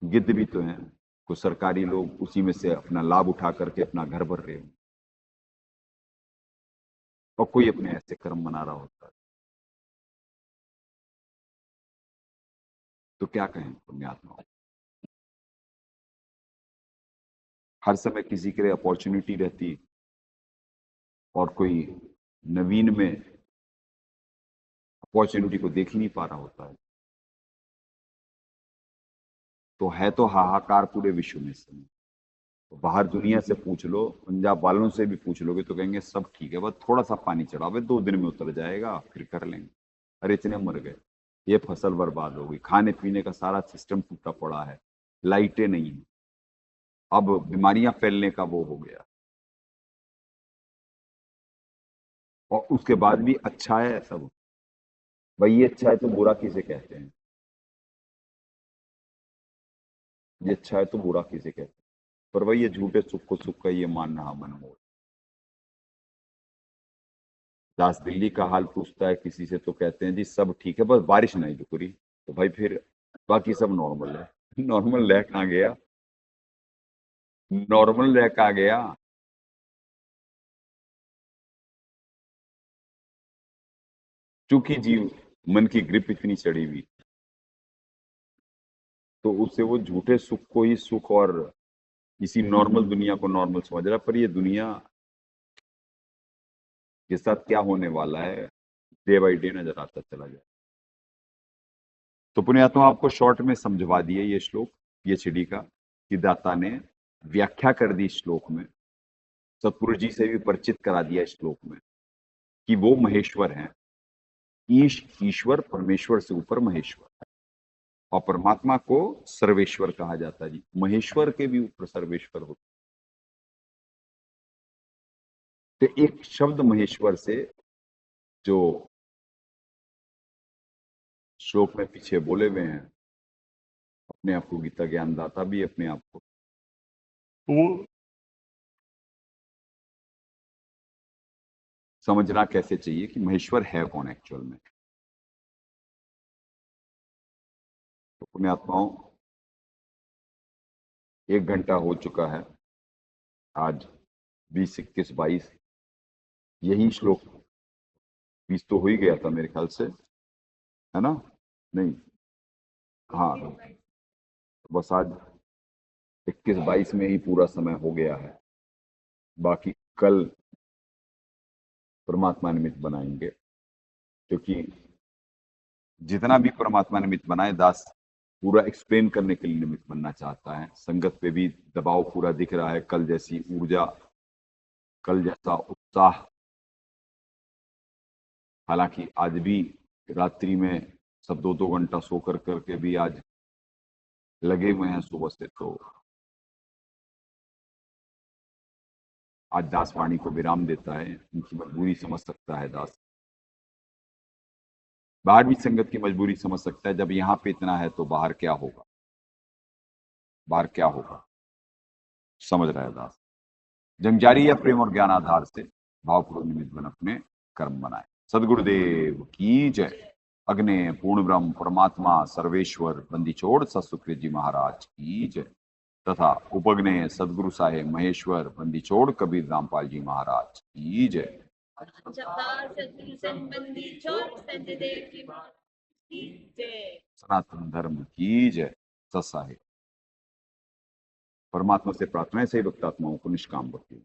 C: गिद्ध भी तो है, कुछ सरकारी लोग उसी में से अपना लाभ उठा करके अपना घर भर रहे हो, और कोई अपने ऐसे कर्म बना रहा होता है। तो क्या कहें पुण्यात्मा, हर समय किसी के लिए अपॉर्चुनिटी रहती, और कोई नवीन में अपॉर्चुनिटी को देख ही नहीं पा रहा होता है। तो है तो हाहाकार पूरे विश्व में इस समय। तो बाहर दुनिया से पूछ लो, पंजाब वालों से भी पूछ लोगे तो कहेंगे सब ठीक है, बस थोड़ा सा पानी चढ़ाओ, 2 दिन में उतर जाएगा, फिर कर लेंगे। अरे इतने मर गए, ये फसल बर्बाद हो गई, खाने पीने का सारा सिस्टम टूटा पड़ा है, लाइटें नहीं है, अब बीमारियां फैलने का वो हो गया। और उसके बाद भी अच्छा है सब, भाई ये अच्छा है तो बुरा किसे कहते हैं? ये अच्छा है तो बुरा किसे कहते हैं? पर भाई ये झूठे सुख को सुख का ये मानना मनमोह। दास दिल्ली का हाल पूछता है किसी से तो कहते हैं जी सब ठीक है, बस बारिश नहीं रुक रही। तो भाई फिर बाकी सब नॉर्मल है। नॉर्मल रह कहाँ गया? नॉर्मल रह कहाँ गया? चूंकि जीव मन की ग्रिप इतनी चढ़ी हुई, तो उससे वो झूठे सुख को ही सुख और इसी नॉर्मल दुनिया को नॉर्मल समझ रहा है। पर ये दुनिया के साथ क्या होने वाला है डे बाई डे नजर आता चला जाए। तो पुण्यात्मा आपको शॉर्ट में समझवा दिए ये श्लोक पीएचडी का, कि दाता ने व्याख्या कर दी श्लोक में, सतगुरु जी से भी परिचित करा दिया श्लोक में कि वो महेश्वर हैं। ईश्वर परमेश्वर से ऊपर महेश्वर, और परमात्मा को सर्वेश्वर कहा जाता है जी। महेश्वर के भी ऊपर सर्वेश्वर होता। तो एक शब्द महेश्वर से जो श्लोक में पीछे बोले हुए हैं, अपने आप को गीता ज्ञान दाता भी अपने आप को वो समझना कैसे चाहिए कि महेश्वर है कौन एक्चुअल में। तो पुण्यात्माओं 1 घंटा हो चुका है, आज 20, 21, 22 यही श्लोक 20 तो हो ही गया था मेरे ख्याल से, है ना? नहीं, हाँ, बस आज 21, 22 में ही पूरा समय हो गया है। बाकी कल परमात्मा निमित्त बनाएंगे, क्योंकि जितना भी परमात्मा निमित्त बनाए दास पूरा एक्सप्लेन करने के लिए निमित्त बनना चाहता है। संगत पे भी दबाव पूरा दिख रहा है, कल जैसी ऊर्जा, कल जैसा उत्साह। हालांकि आज भी रात्रि में सब 2-2 घंटा सो करके भी आज लगे हुए हैं सुबह से। तो आज दास वाणी को विराम देता है, उनकी मजबूरी समझ सकता है दास, बाहर भी संगत की मजबूरी समझ सकता है। जब यहाँ पे इतना है तो बाहर क्या होगा, बाहर क्या होगा, समझ रहा है दास। जंगजारी या प्रेम और ज्ञान आधार से भावपूर्ण निमित्त बन अपने कर्म बनाए। सदगुरुदेव की जय। अग्ने पूर्ण ब्रह्म परमात्मा सर्वेश्वर बंदी छोड़ सतसुकृत जी महाराज की जय। तथा उपग्ने सदगुरु साहेब महेश्वर बंदी छोड़ कबीर रामपाल जी महाराज की जय। सनातन धर्म की जय। सत साहेब। परमात्मा से प्रार्थना है सही भक्तात्माओं को निष्काम भक्ति